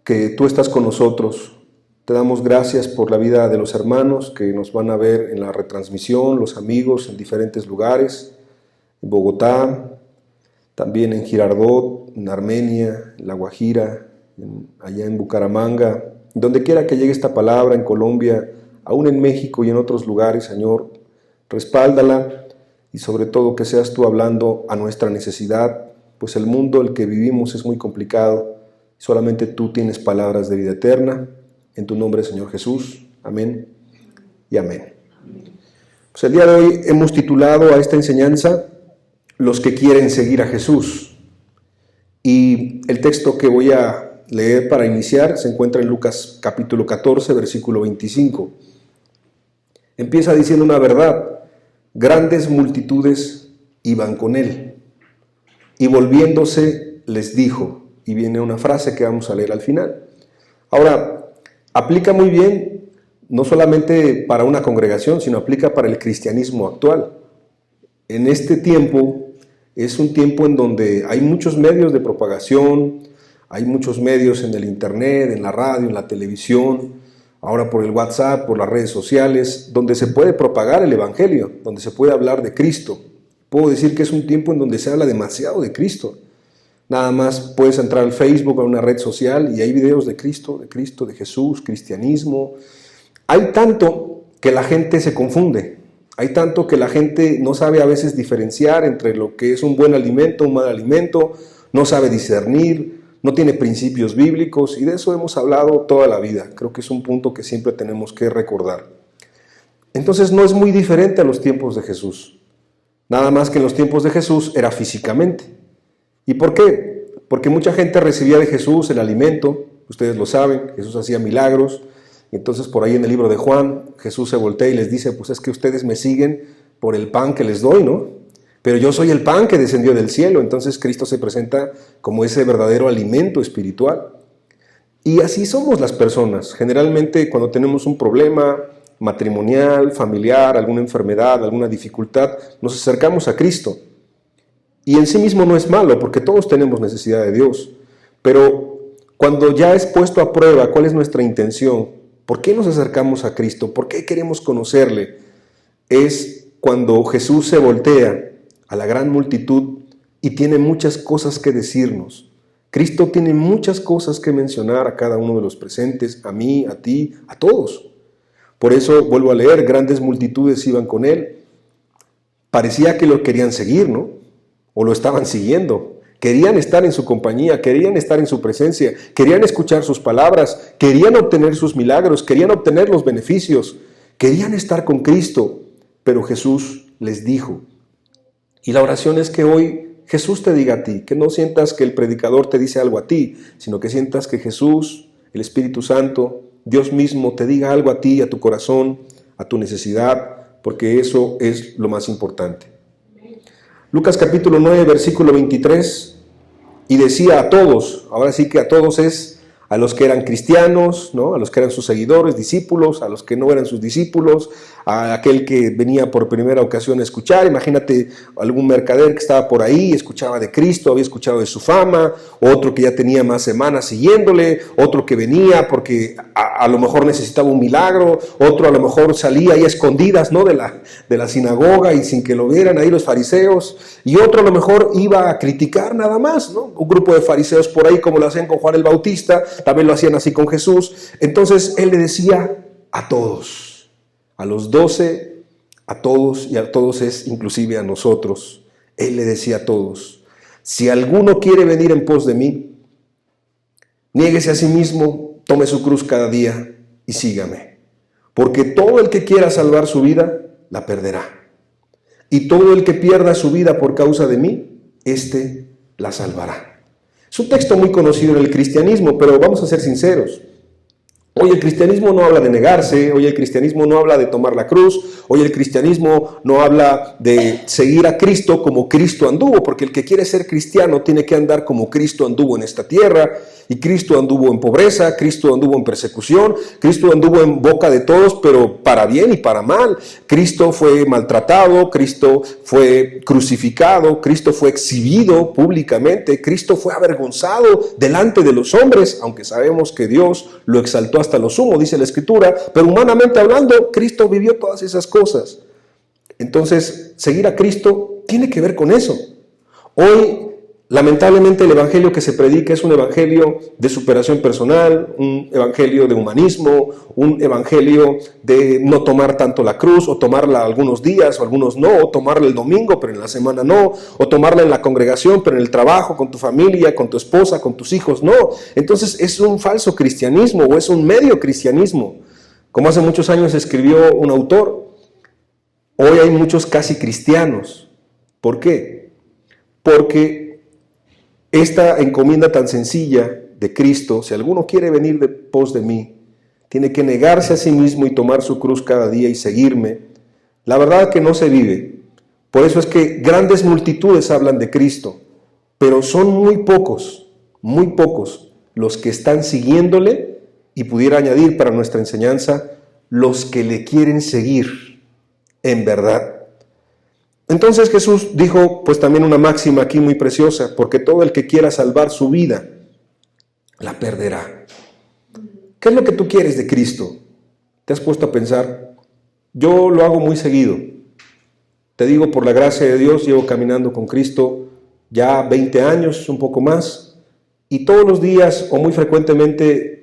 que tú estás con nosotros. Te damos gracias por la vida de los hermanos que nos van a ver en la retransmisión, los amigos en diferentes lugares, en Bogotá, también en Girardot, en Armenia, en La Guajira, allá en Bucaramanga, donde quiera que llegue esta palabra, en Colombia, aún en México y en otros lugares, Señor, respáldala y sobre todo que seas tú hablando a nuestra necesidad, pues el mundo el que vivimos es muy complicado, solamente tú tienes palabras de vida eterna. En tu nombre, Señor Jesús. Amén y amén. Pues el día de hoy hemos titulado a esta enseñanza Los que quieren seguir a Jesús. Y el texto que voy a leer para iniciar se encuentra en Lucas capítulo 14, versículo 25. Empieza diciendo una verdad: grandes multitudes iban con él. Y volviéndose les dijo, y viene una frase que vamos a leer al final. Ahora, aplica muy bien, no solamente para una congregación, sino aplica para el cristianismo actual. En este tiempo, es un tiempo en donde hay muchos medios de propagación, hay muchos medios en el internet, en la radio, en la televisión, ahora por el WhatsApp, por las redes sociales, donde se puede propagar el evangelio, donde se puede hablar de Cristo. Puedo decir que es un tiempo en donde se habla demasiado de Cristo. Nada más puedes entrar al Facebook o a una red social y hay videos de Cristo, de Jesús, cristianismo. Hay tanto que la gente se confunde. Hay tanto que la gente no sabe a veces diferenciar entre lo que es un buen alimento, un mal alimento, no sabe discernir, no tiene principios bíblicos, y de eso hemos hablado toda la vida. Creo que es un punto que siempre tenemos que recordar. Entonces no es muy diferente a los tiempos de Jesús. Nada más que en los tiempos de Jesús era físicamente. ¿Y por qué? Porque mucha gente recibía de Jesús el alimento, ustedes lo saben, Jesús hacía milagros. Entonces por ahí en el libro de Juan, Jesús se voltea y les dice, pues es que ustedes me siguen por el pan que les doy, ¿no? Pero yo soy el pan que descendió del cielo. Entonces Cristo se presenta como ese verdadero alimento espiritual. Y así somos las personas. Generalmente cuando tenemos un problema matrimonial, familiar, alguna enfermedad, alguna dificultad, nos acercamos a Cristo. Y en sí mismo no es malo, porque todos tenemos necesidad de Dios. Pero cuando ya es puesto a prueba cuál es nuestra intención, ¿por qué nos acercamos a Cristo? ¿Por qué queremos conocerle? Es cuando Jesús se voltea a la gran multitud y tiene muchas cosas que decirnos. Cristo tiene muchas cosas que mencionar a cada uno de los presentes, a mí, a ti, a todos. Por eso, vuelvo a leer, grandes multitudes iban con él. Parecía que lo querían seguir, ¿no? O lo estaban siguiendo. Querían estar en su compañía, querían estar en su presencia, querían escuchar sus palabras, querían obtener sus milagros, querían obtener los beneficios, querían estar con Cristo. Pero Jesús les dijo. Y la oración es que hoy Jesús te diga a ti, que no sientas que el predicador te dice algo a ti, sino que sientas que Jesús, el Espíritu Santo, Dios mismo te diga algo a ti, a tu corazón, a tu necesidad, porque eso es lo más importante. Lucas capítulo 9, versículo 23, y decía a todos, ahora sí que a todos es a los que eran cristianos, ¿no? A los que eran sus seguidores, discípulos, a los que no eran sus discípulos, a aquel que venía por primera ocasión a escuchar. Imagínate algún mercader que estaba por ahí, escuchaba de Cristo, había escuchado de su fama, otro que ya tenía más semanas siguiéndole, otro que venía porque a lo mejor necesitaba un milagro, otro a lo mejor salía ahí a escondidas, ¿no? de la sinagoga y sin que lo vieran ahí los fariseos, y otro a lo mejor iba a criticar nada más, ¿no? Un grupo de fariseos por ahí, como lo hacían con Juan el Bautista, también lo hacían así con Jesús. Entonces él le decía a todos, a los 12, a todos, y a todos es inclusive a nosotros. Él le decía a todos, si alguno quiere venir en pos de mí, niéguese a sí mismo, tome su cruz cada día y sígame. Porque todo el que quiera salvar su vida, la perderá. Y todo el que pierda su vida por causa de mí, éste la salvará. Es un texto muy conocido en el cristianismo, pero vamos a ser sinceros. Hoy el cristianismo no habla de negarse, hoy el cristianismo no habla de tomar la cruz, hoy el cristianismo no habla de seguir a Cristo como Cristo anduvo, porque el que quiere ser cristiano tiene que andar como Cristo anduvo en esta tierra, y Cristo anduvo en pobreza, Cristo anduvo en persecución, Cristo anduvo en boca de todos, pero para bien y para mal. Cristo fue maltratado, Cristo fue crucificado, Cristo fue exhibido públicamente, Cristo fue avergonzado delante de los hombres, aunque sabemos que Dios lo exaltó hasta lo sumo, dice la Escritura, pero humanamente hablando, Cristo vivió todas esas cosas. Entonces, seguir a Cristo tiene que ver con eso. Hoy, lamentablemente, el evangelio que se predica es un evangelio de superación personal, un evangelio de humanismo, un evangelio de no tomar tanto la cruz, o tomarla algunos días o algunos no, o tomarla el domingo pero en la semana no, o tomarla en la congregación pero en el trabajo, con tu familia, con tu esposa, con tus hijos, no. Entonces es un falso cristianismo o es un medio cristianismo. Como hace muchos años escribió un autor, hoy hay muchos casi cristianos. ¿Por qué? Porque esta encomienda tan sencilla de Cristo, si alguno quiere venir de pos de mí, tiene que negarse a sí mismo y tomar su cruz cada día y seguirme. La verdad que no se vive. Por eso es que grandes multitudes hablan de Cristo, pero son muy pocos los que están siguiéndole, y pudiera añadir para nuestra enseñanza, los que le quieren seguir en verdad. Entonces Jesús dijo pues también una máxima aquí muy preciosa, porque todo el que quiera salvar su vida, la perderá. ¿Qué es lo que tú quieres de Cristo? ¿Te has puesto a pensar? Yo lo hago muy seguido. Te digo, por la gracia de Dios, llevo caminando con Cristo ya 20 años, un poco más, y todos los días o muy frecuentemente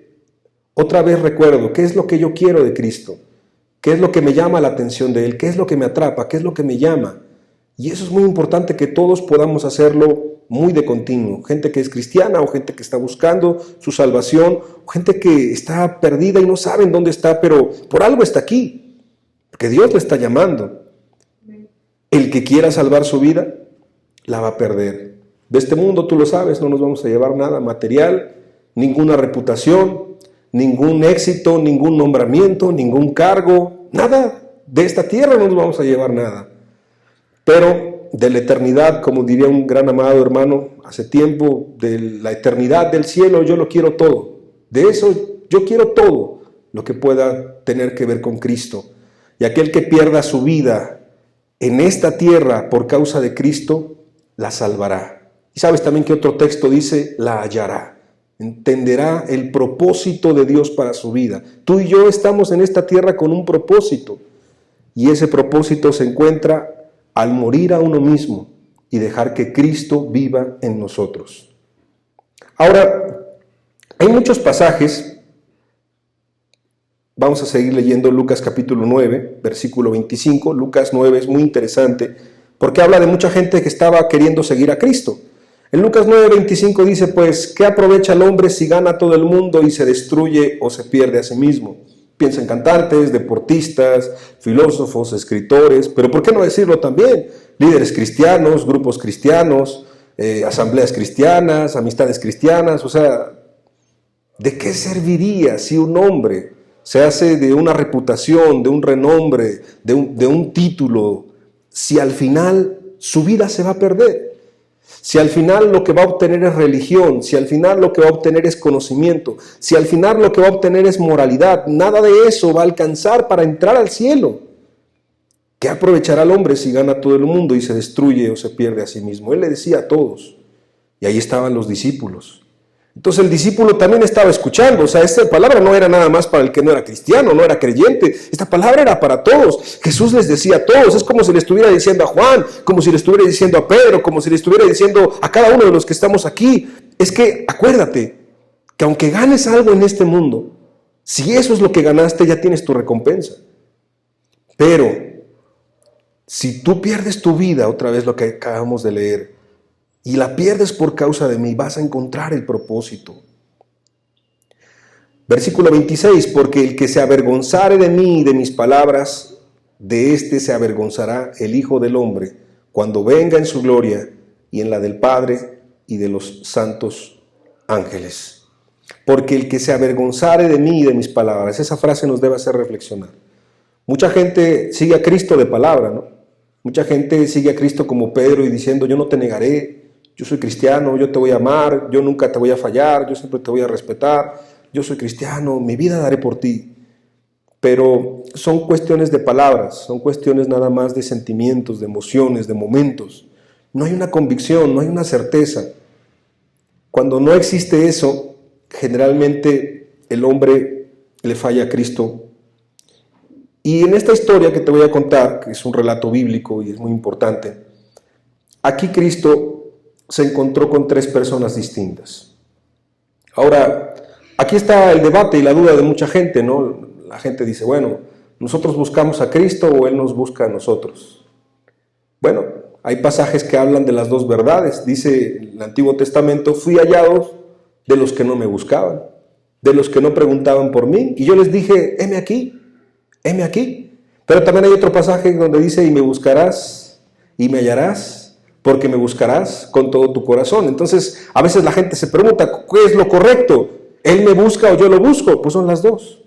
otra vez recuerdo qué es lo que yo quiero de Cristo, qué es lo que me llama la atención de Él, qué es lo que me atrapa, qué es lo que me llama. Y eso es muy importante que todos podamos hacerlo muy de continuo. Gente que es cristiana o gente que está buscando su salvación, o gente que está perdida y no saben dónde está, pero por algo está aquí, porque Dios le está llamando. El que quiera salvar su vida, la va a perder. De este mundo, tú lo sabes, no nos vamos a llevar nada material, ninguna reputación, ningún éxito, ningún nombramiento, ningún cargo, nada. De esta tierra no nos vamos a llevar nada. Pero de la eternidad, como diría un gran amado hermano hace tiempo, de la eternidad del cielo, yo lo quiero todo. De eso yo quiero todo lo que pueda tener que ver con Cristo. Y aquel que pierda su vida en esta tierra por causa de Cristo, la salvará. Y sabes también que otro texto dice, la hallará. Entenderá el propósito de Dios para su vida. Tú y yo estamos en esta tierra con un propósito. Y ese propósito se encuentra al morir a uno mismo y dejar que Cristo viva en nosotros. Ahora, hay muchos pasajes. Vamos a seguir leyendo Lucas capítulo 9, versículo 25. Lucas 9 es muy interesante porque habla de mucha gente que estaba queriendo seguir a Cristo. En Lucas 9, 25 dice, pues, ¿qué aprovecha el hombre si gana todo el mundo y se destruye o se pierde a sí mismo? Piensa en cantantes, deportistas, filósofos, escritores, pero ¿por qué no decirlo también? Líderes cristianos, grupos cristianos, asambleas cristianas, amistades cristianas. O sea, ¿de qué serviría si un hombre se hace de una reputación, de un renombre, de un título, si al final su vida se va a perder? Si al final lo que va a obtener es religión, si al final lo que va a obtener es conocimiento, si al final lo que va a obtener es moralidad, nada de eso va a alcanzar para entrar al cielo. ¿Qué aprovechará el hombre si gana todo el mundo y se destruye o se pierde a sí mismo? Él le decía a todos, y ahí estaban los discípulos. Entonces el discípulo también estaba escuchando. O sea, esta palabra no era nada más para el que no era cristiano, no era creyente. Esta palabra era para todos. Jesús les decía a todos. Es como si le estuviera diciendo a Juan, como si le estuviera diciendo a Pedro, como si le estuviera diciendo a cada uno de los que estamos aquí. Es que acuérdate que aunque ganes algo en este mundo, si eso es lo que ganaste, ya tienes tu recompensa. Pero si tú pierdes tu vida, otra vez lo que acabamos de leer, y la pierdes por causa de mí, vas a encontrar el propósito. Versículo 26, porque el que se avergonzare de mí y de mis palabras, de éste se avergonzará el Hijo del Hombre, cuando venga en su gloria y en la del Padre y de los santos ángeles. porque el que se avergonzare de mí y de mis palabras. Esa frase nos debe hacer reflexionar. Mucha gente sigue a Cristo de palabra, ¿no? Mucha gente sigue a Cristo como Pedro y diciendo, yo no te negaré, yo soy cristiano, yo te voy a amar, yo nunca te voy a fallar, yo siempre te voy a respetar, yo soy cristiano, mi vida daré por ti. Pero son cuestiones de palabras, son cuestiones nada más de sentimientos, de emociones, de momentos. No hay una convicción, no hay una certeza. Cuando no existe eso, generalmente el hombre le falla a Cristo. Y en esta historia que te voy a contar, que es un relato bíblico y es muy importante, aquí Cristo se encontró con 3 personas distintas. Ahora, aquí está el debate y la duda de mucha gente, ¿no? La gente dice, bueno, ¿nosotros buscamos a Cristo o Él nos busca a nosotros? Bueno, hay pasajes que hablan de las 2 verdades. Dice el Antiguo Testamento, fui hallado de los que no me buscaban, de los que no preguntaban por mí, y yo les dije, heme aquí. Pero también hay otro pasaje donde dice, y me buscarás, y me hallarás, porque me buscarás con todo tu corazón. Entonces, a veces la gente se pregunta, ¿qué es lo correcto? ¿Él me busca o yo lo busco? Pues son las 2.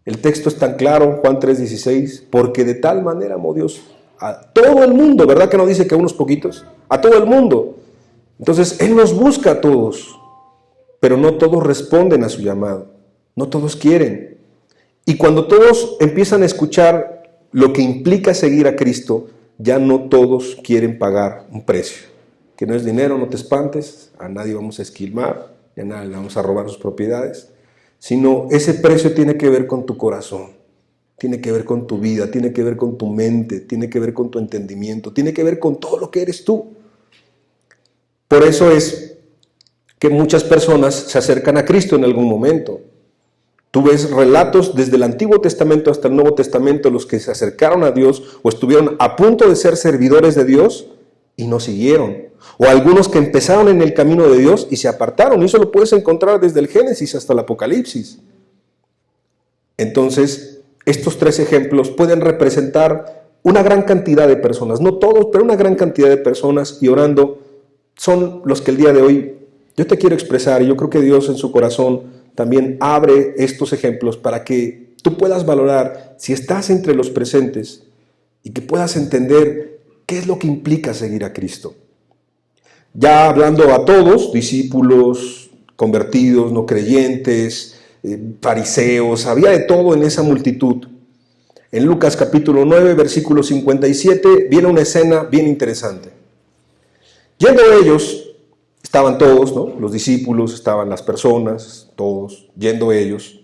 El texto es tan claro, Juan 3:16, porque de tal manera amó Dios a todo el mundo, ¿verdad que no dice que a unos poquitos? A todo el mundo. Entonces, Él nos busca a todos, pero no todos responden a su llamado, no todos quieren. Y cuando todos empiezan a escuchar lo que implica seguir a Cristo, ya no todos quieren pagar un precio. Que no es dinero, no te espantes, a nadie vamos a esquilmar, a nadie le vamos a robar sus propiedades, sino ese precio tiene que ver con tu corazón, tiene que ver con tu vida, tiene que ver con tu mente, tiene que ver con tu entendimiento, tiene que ver con todo lo que eres tú. Por eso es que muchas personas se acercan a Cristo en algún momento. Tú ves relatos desde el Antiguo Testamento hasta el Nuevo Testamento, los que se acercaron a Dios o estuvieron a punto de ser servidores de Dios y no siguieron. O algunos que empezaron en el camino de Dios y se apartaron. Y eso lo puedes encontrar desde el Génesis hasta el Apocalipsis. Entonces, estos 3 ejemplos pueden representar una gran cantidad de personas. No todos, pero una gran cantidad de personas, y orando son los que el día de hoy yo te quiero expresar. Y yo creo que Dios en su corazón también abre estos ejemplos para que tú puedas valorar si estás entre los presentes y que puedas entender qué es lo que implica seguir a Cristo. Ya hablando a todos, discípulos, convertidos, no creyentes, fariseos, había de todo en esa multitud. En Lucas capítulo 9, versículo 57, viene una escena bien interesante. Yendo ellos, estaban todos, ¿no? Los discípulos, estaban las personas, todos, yendo ellos.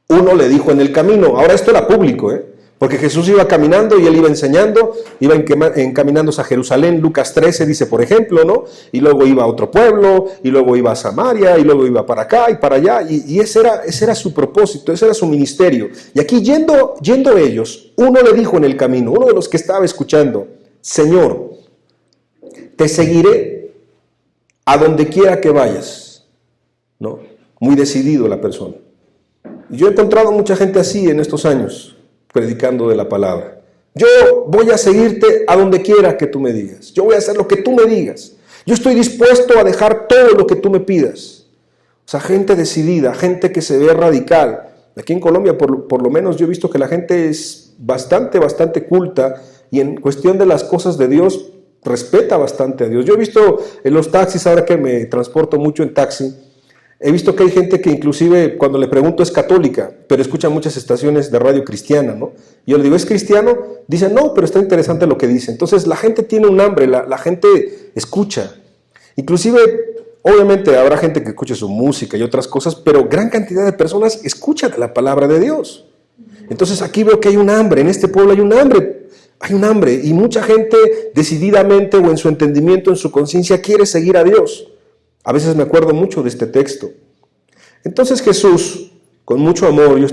Uno le dijo en el camino, ahora esto era público, porque Jesús iba caminando y Él iba enseñando, iba encaminándose a Jerusalén. Lucas 13 dice, por ejemplo, ¿no? Y luego iba a otro pueblo, y luego iba a Samaria, y luego iba para acá y para allá, y ese era su propósito, ese era su ministerio. Y aquí yendo ellos, uno le dijo en el camino, uno de los que estaba escuchando, Señor, te seguiré a donde quiera que vayas, ¿no? Muy decidido la persona. Y yo he encontrado mucha gente así en estos años, predicando de la palabra. Yo voy a seguirte a donde quiera que tú me digas. Yo voy a hacer lo que tú me digas. Yo estoy dispuesto a dejar todo lo que tú me pidas. O sea, gente decidida, gente que se ve radical. Aquí en Colombia, por lo menos, yo he visto que la gente es bastante culta y en cuestión de las cosas de Dios, respeta bastante a Dios. Yo he visto en los taxis, ahora que me transporto mucho en taxi, he visto que hay gente que inclusive cuando le pregunto es católica, pero escucha muchas estaciones de radio cristiana, ¿no? Y yo le digo, ¿es cristiano? Dice, no, pero está interesante lo que dice. Entonces la gente tiene un hambre, la gente escucha. Inclusive, obviamente habrá gente que escuche su música y otras cosas, pero gran cantidad de personas escuchan la palabra de Dios. Entonces aquí veo que hay un hambre, en este pueblo hay un hambre y mucha gente decididamente o en su entendimiento, en su conciencia quiere seguir a Dios. A veces me acuerdo mucho de este texto. Entonces Jesús, con mucho amor, yo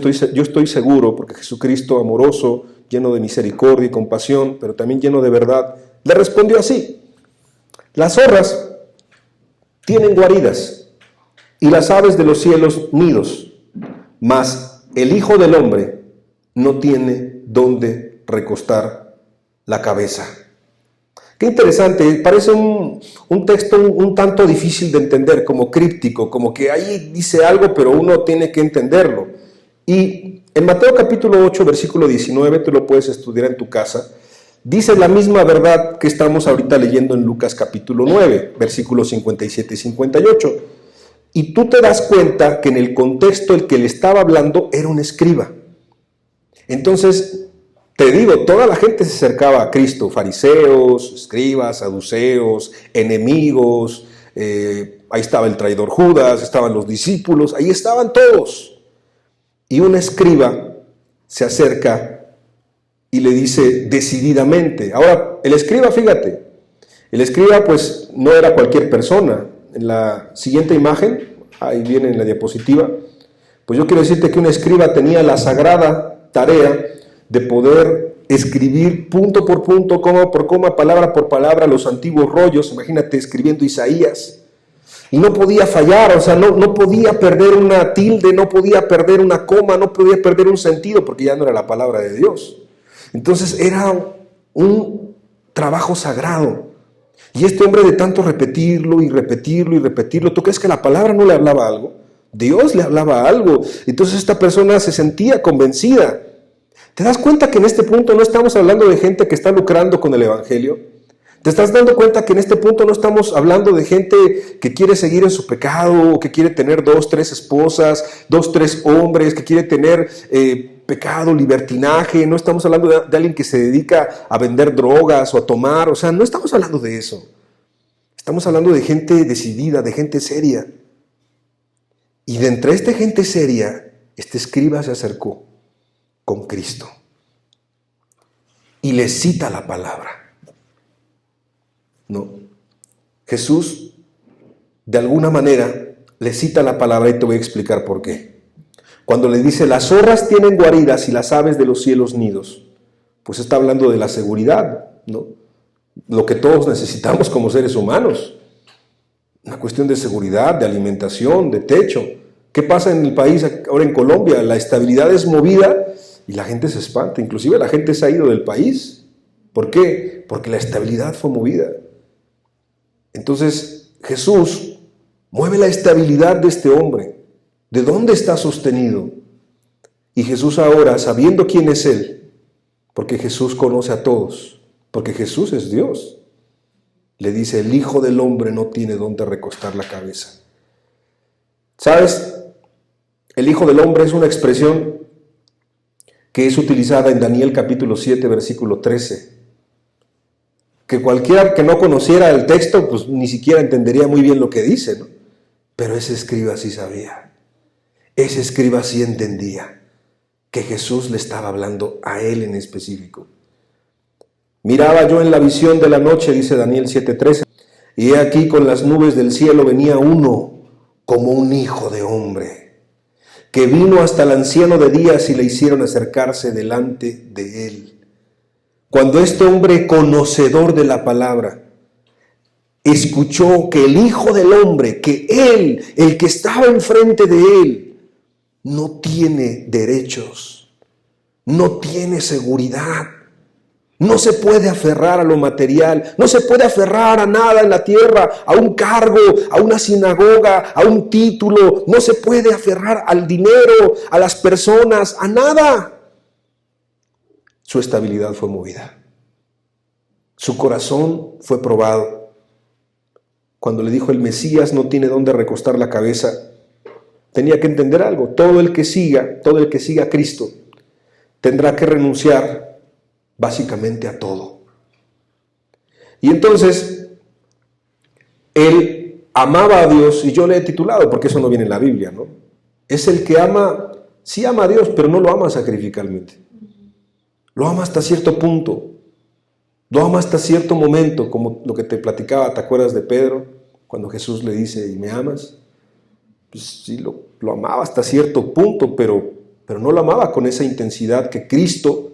estoy seguro, porque Jesucristo amoroso, lleno de misericordia y compasión, pero también lleno de verdad, le respondió así: las zorras tienen guaridas y las aves de los cielos nidos, mas el Hijo del Hombre no tiene dónde recostar la cabeza. Qué interesante, parece un texto un tanto difícil de entender, como críptico, como que ahí dice algo, pero uno tiene que entenderlo. Y en Mateo capítulo 8, versículo 19, tú lo puedes estudiar en tu casa, dice la misma verdad que estamos ahorita leyendo en Lucas capítulo 9, versículos 57 y 58. Y tú te das cuenta que en el contexto el que le estaba hablando era un escriba. Entonces, te digo, toda la gente se acercaba a Cristo, fariseos, escribas, saduceos, enemigos, ahí estaba el traidor Judas, estaban los discípulos, ahí estaban todos. Y un escriba se acerca y le dice decididamente. Ahora, el escriba, fíjate, el escriba pues no era cualquier persona. En la siguiente imagen, ahí viene en la diapositiva, pues yo quiero decirte que un escriba tenía la sagrada tarea de poder escribir punto por punto, coma por coma, palabra por palabra, los antiguos rollos. Imagínate escribiendo Isaías. Y no podía fallar, o sea, no podía perder una tilde, no podía perder una coma, no podía perder un sentido, porque ya no era la palabra de Dios. Entonces era un trabajo sagrado. Y este hombre de tanto repetirlo y repetirlo y repetirlo, ¿tú crees que la palabra no le hablaba algo? Dios le hablaba algo. Entonces esta persona se sentía convencida. ¿Te das cuenta que en este punto no estamos hablando de gente que está lucrando con el evangelio? ¿Te estás dando cuenta que en este punto no estamos hablando de gente que quiere seguir en su pecado, o que quiere tener 2, 3 esposas, 2, 3 hombres, que quiere tener pecado, libertinaje? No estamos hablando de alguien que se dedica a vender drogas o a tomar, o sea, no estamos hablando de eso. Estamos hablando de gente decidida, de gente seria. Y de entre esta gente seria, este escriba se acercó con Cristo y le cita la palabra. No, Jesús de alguna manera le cita la palabra y te voy a explicar por qué. Cuando le dice las zorras tienen guaridas y las aves de los cielos nidos, pues está hablando de la seguridad, ¿no? Lo que todos necesitamos como seres humanos, una cuestión de seguridad, de alimentación, de techo. ¿Qué pasa en el país ahora en Colombia? La estabilidad es movida y la gente se espanta, inclusive la gente se ha ido del país. ¿Por qué? Porque la estabilidad fue movida. Entonces Jesús mueve la estabilidad de este hombre. ¿De dónde está sostenido? Y Jesús ahora, sabiendo quién es Él, porque Jesús conoce a todos, porque Jesús es Dios, le dice, el Hijo del Hombre no tiene dónde recostar la cabeza. ¿Sabes? El Hijo del Hombre es una expresión que es utilizada en Daniel capítulo 7, versículo 13. Que cualquiera que no conociera el texto, pues ni siquiera entendería muy bien lo que dice, ¿no? Pero ese escriba sí sabía. Ese escriba sí entendía que Jesús le estaba hablando a él en específico. Miraba yo en la visión de la noche, dice Daniel 7:13, y he aquí con las nubes del cielo venía uno como un hijo de hombre, que vino hasta el anciano de días y le hicieron acercarse delante de él. Cuando este hombre conocedor de la palabra escuchó que el Hijo del Hombre, que él, el que estaba enfrente de él, no tiene derechos, no tiene seguridad, no se puede aferrar a lo material, no se puede aferrar a nada en la tierra, a un cargo, a una sinagoga, a un título, no se puede aferrar al dinero, a las personas, a nada. Su estabilidad fue movida. Su corazón fue probado. Cuando le dijo el Mesías no tiene dónde recostar la cabeza, tenía que entender algo. Todo el que siga a Cristo, tendrá que renunciar básicamente a todo. Y entonces, él amaba a Dios, y yo le he titulado, porque eso no viene en la Biblia, ¿no? Es el que ama, sí ama a Dios, pero no lo ama sacrificalmente. Lo ama hasta cierto punto. Lo ama hasta cierto momento, como lo que te platicaba, ¿te acuerdas de Pedro? Cuando Jesús le dice, ¿y me amas? Pues sí, lo amaba hasta cierto punto, pero no lo amaba con esa intensidad que Cristo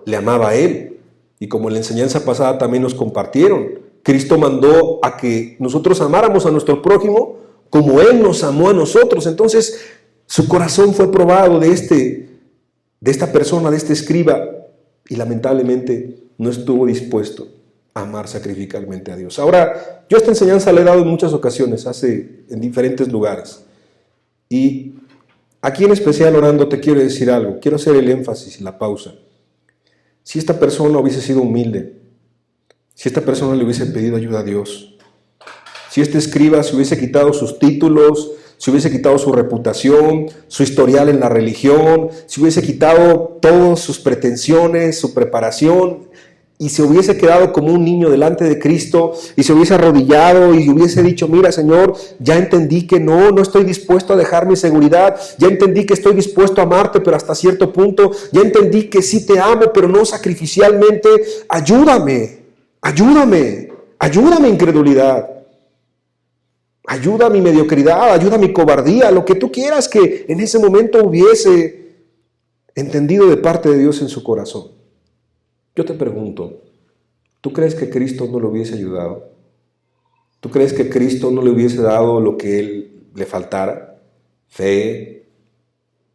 le amaba a él. Y como en la enseñanza pasada también nos compartieron, Cristo mandó a que nosotros amáramos a nuestro prójimo como Él nos amó a nosotros. Entonces, su corazón fue probado de esta persona, de este escriba. y lamentablemente no estuvo dispuesto a amar sacrificalmente a Dios. Ahora, yo esta enseñanza la he dado en muchas ocasiones, en diferentes lugares. Y aquí en especial, orando, te quiero decir algo. Quiero hacer el énfasis y la pausa. Si esta persona hubiese sido humilde, si esta persona le hubiese pedido ayuda a Dios, si este escriba se hubiese quitado sus títulos, si hubiese quitado su reputación, su historial en la religión, si hubiese quitado todas sus pretensiones, su preparación, y se hubiese quedado como un niño delante de Cristo, y se hubiese arrodillado y hubiese dicho, mira Señor, ya entendí que no estoy dispuesto a dejar mi seguridad, ya entendí que estoy dispuesto a amarte, pero hasta cierto punto, ya entendí que sí te amo, pero no sacrificialmente, ayúdame, incredulidad. Ayuda a mi mediocridad, ayuda a mi cobardía, lo que tú quieras que en ese momento hubiese entendido de parte de Dios en su corazón. Yo te pregunto, ¿tú crees que Cristo no le hubiese ayudado? ¿Tú crees que Cristo no le hubiese dado lo que él le faltara? Fe,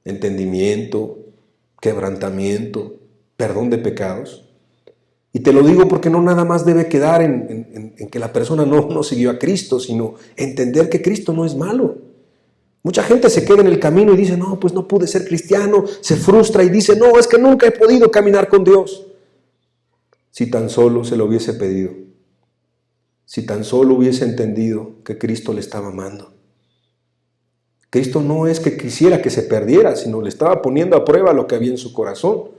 entendimiento, quebrantamiento, perdón de pecados. Y te lo digo porque no nada más debe quedar en que la persona no siguió a Cristo, sino entender que Cristo no es malo. Mucha gente se queda en el camino y dice, no, pues no pude ser cristiano, se frustra y dice, no, es que nunca he podido caminar con Dios. Si tan solo se lo hubiese pedido, si tan solo hubiese entendido que Cristo le estaba amando. Cristo no es que quisiera que se perdiera, sino le estaba poniendo a prueba lo que había en su corazón.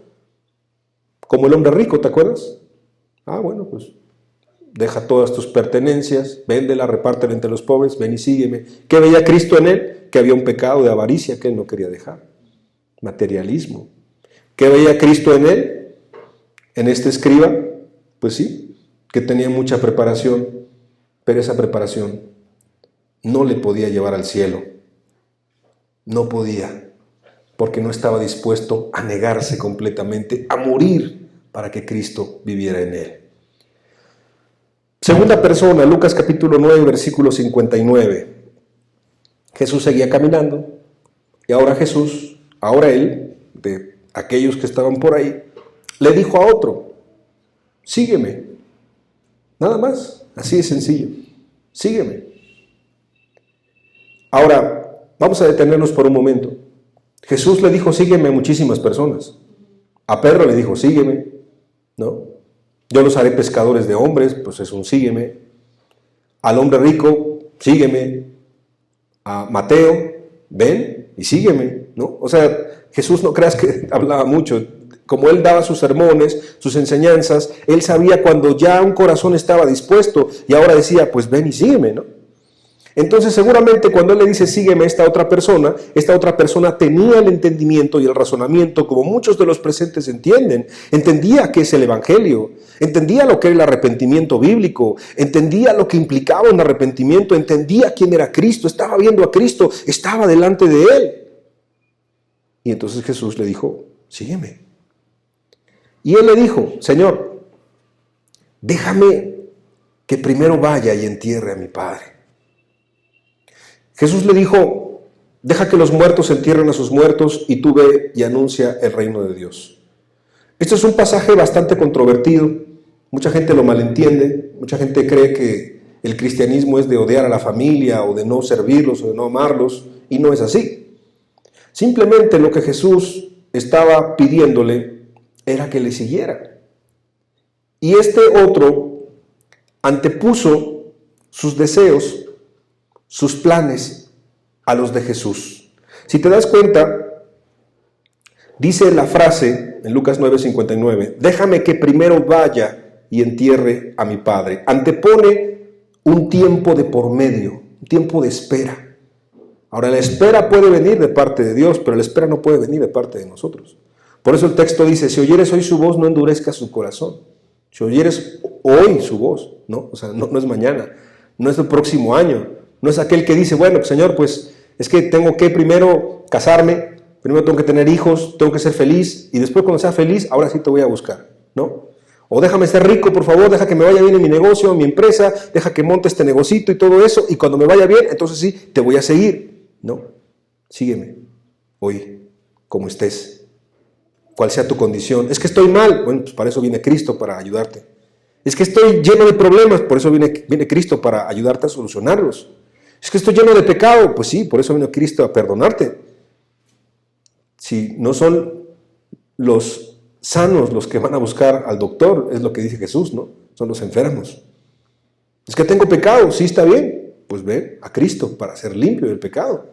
Como el hombre rico, ¿te acuerdas? Bueno, pues deja todas tus pertenencias, véndela, repártela entre los pobres, ven y sígueme. ¿Qué veía Cristo en él? Que había un pecado de avaricia que él no quería dejar. Materialismo. ¿Qué veía Cristo en él? En este escriba, pues sí, que tenía mucha preparación, pero esa preparación no le podía llevar al cielo. No podía, porque no estaba dispuesto a negarse completamente, a morir para que Cristo viviera en él. Segunda persona, Lucas capítulo 9, versículo 59. Jesús seguía caminando y ahora él, de aquellos que estaban por ahí, le dijo a otro, sígueme. Nada más, así de sencillo, sígueme. Ahora, vamos a detenernos por un momento. Jesús le dijo, sígueme a muchísimas personas. A Pedro le dijo, sígueme, ¿no? Yo los haré pescadores de hombres, pues es un sígueme. Al hombre rico, sígueme. A Mateo, ven y sígueme, ¿no? O sea, Jesús no creas que hablaba mucho. Como él daba sus sermones, sus enseñanzas, él sabía cuando ya un corazón estaba dispuesto y ahora decía, pues ven y sígueme, ¿no? Entonces seguramente cuando él le dice sígueme a esta otra persona tenía el entendimiento y el razonamiento como muchos de los presentes entienden. Entendía qué es el evangelio, entendía lo que era el arrepentimiento bíblico, entendía lo que implicaba un arrepentimiento, entendía quién era Cristo, estaba viendo a Cristo, estaba delante de él. Y entonces Jesús le dijo, sígueme. Y él le dijo, Señor, déjame que primero vaya y entierre a mi padre. Jesús le dijo, deja que los muertos entierren a sus muertos y tú ve y anuncia el reino de Dios. Este es un pasaje bastante controvertido, mucha gente lo malentiende, mucha gente cree que el cristianismo es de odiar a la familia o de no servirlos o de no amarlos, y no es así. Simplemente lo que Jesús estaba pidiéndole era que le siguiera. Y este otro antepuso sus deseos, sus planes a los de Jesús. Si te das cuenta, dice la frase en Lucas 9:59, déjame que primero vaya y entierre a mi padre. Antepone un tiempo de por medio, un tiempo de espera. Ahora, la espera puede venir de parte de Dios, pero la espera no puede venir de parte de nosotros. Por eso el texto dice, si oyeres hoy su voz, no endurezcas su corazón. Si oyeres hoy su voz, ¿no? O sea, no es mañana, no es el próximo año. No es aquel que dice, bueno, Señor, pues es que tengo que primero casarme, primero tengo que tener hijos, tengo que ser feliz, y después cuando sea feliz, ahora sí te voy a buscar, ¿no? O déjame ser rico, por favor, deja que me vaya bien en mi negocio, en mi empresa, deja que monte este negocito y todo eso, y cuando me vaya bien, entonces sí, te voy a seguir, ¿no? Sígueme hoy, como estés. cual sea tu condición. Es que estoy mal, bueno, pues para eso viene Cristo, para ayudarte. Es que estoy lleno de problemas, por eso viene Cristo, para ayudarte a solucionarlos. Es que estoy lleno de pecado, pues sí, por eso vino Cristo a perdonarte. Si no son los sanos los que van a buscar al doctor, es lo que dice Jesús, ¿no? Son los enfermos. Es que tengo pecado, sí, está bien, pues ven a Cristo para ser limpio del pecado.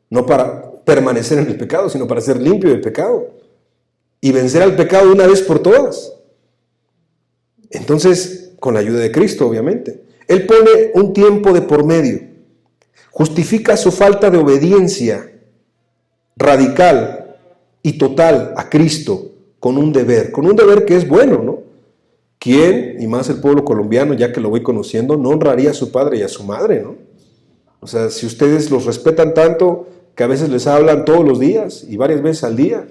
No para permanecer en el pecado, sino para ser limpio del pecado. Y vencer al pecado una vez por todas. Entonces, con la ayuda de Cristo, obviamente. Él pone un tiempo de por medio. Justifica su falta de obediencia radical y total a Cristo con un deber que es bueno, ¿no? ¿Quién, y más el pueblo colombiano, ya que lo voy conociendo, no honraría a su padre y a su madre, ¿no? O sea, si ustedes los respetan tanto que a veces les hablan todos los días y varias veces al día,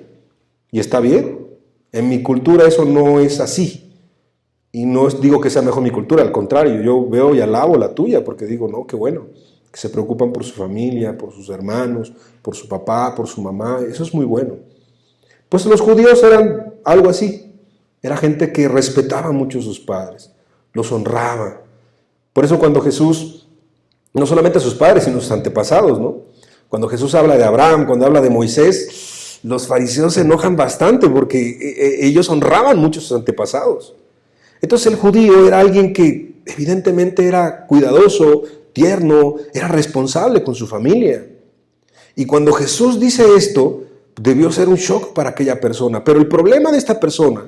y está bien. En mi cultura eso no es así. Y no digo que sea mejor mi cultura, al contrario, yo veo y alabo la tuya, porque digo, no, qué bueno, que se preocupan por su familia, por sus hermanos, por su papá, por su mamá, eso es muy bueno. Pues los judíos eran algo así, era gente que respetaba mucho a sus padres, los honraba. Por eso cuando Jesús, no solamente a sus padres, sino a sus antepasados, ¿no? Cuando Jesús habla de Abraham, cuando habla de Moisés, los fariseos se enojan bastante porque ellos honraban mucho a sus antepasados. Entonces el judío era alguien que evidentemente era cuidadoso, tierno, era responsable con su familia. Y cuando Jesús dice esto, debió ser un shock para aquella persona. Pero el problema de esta persona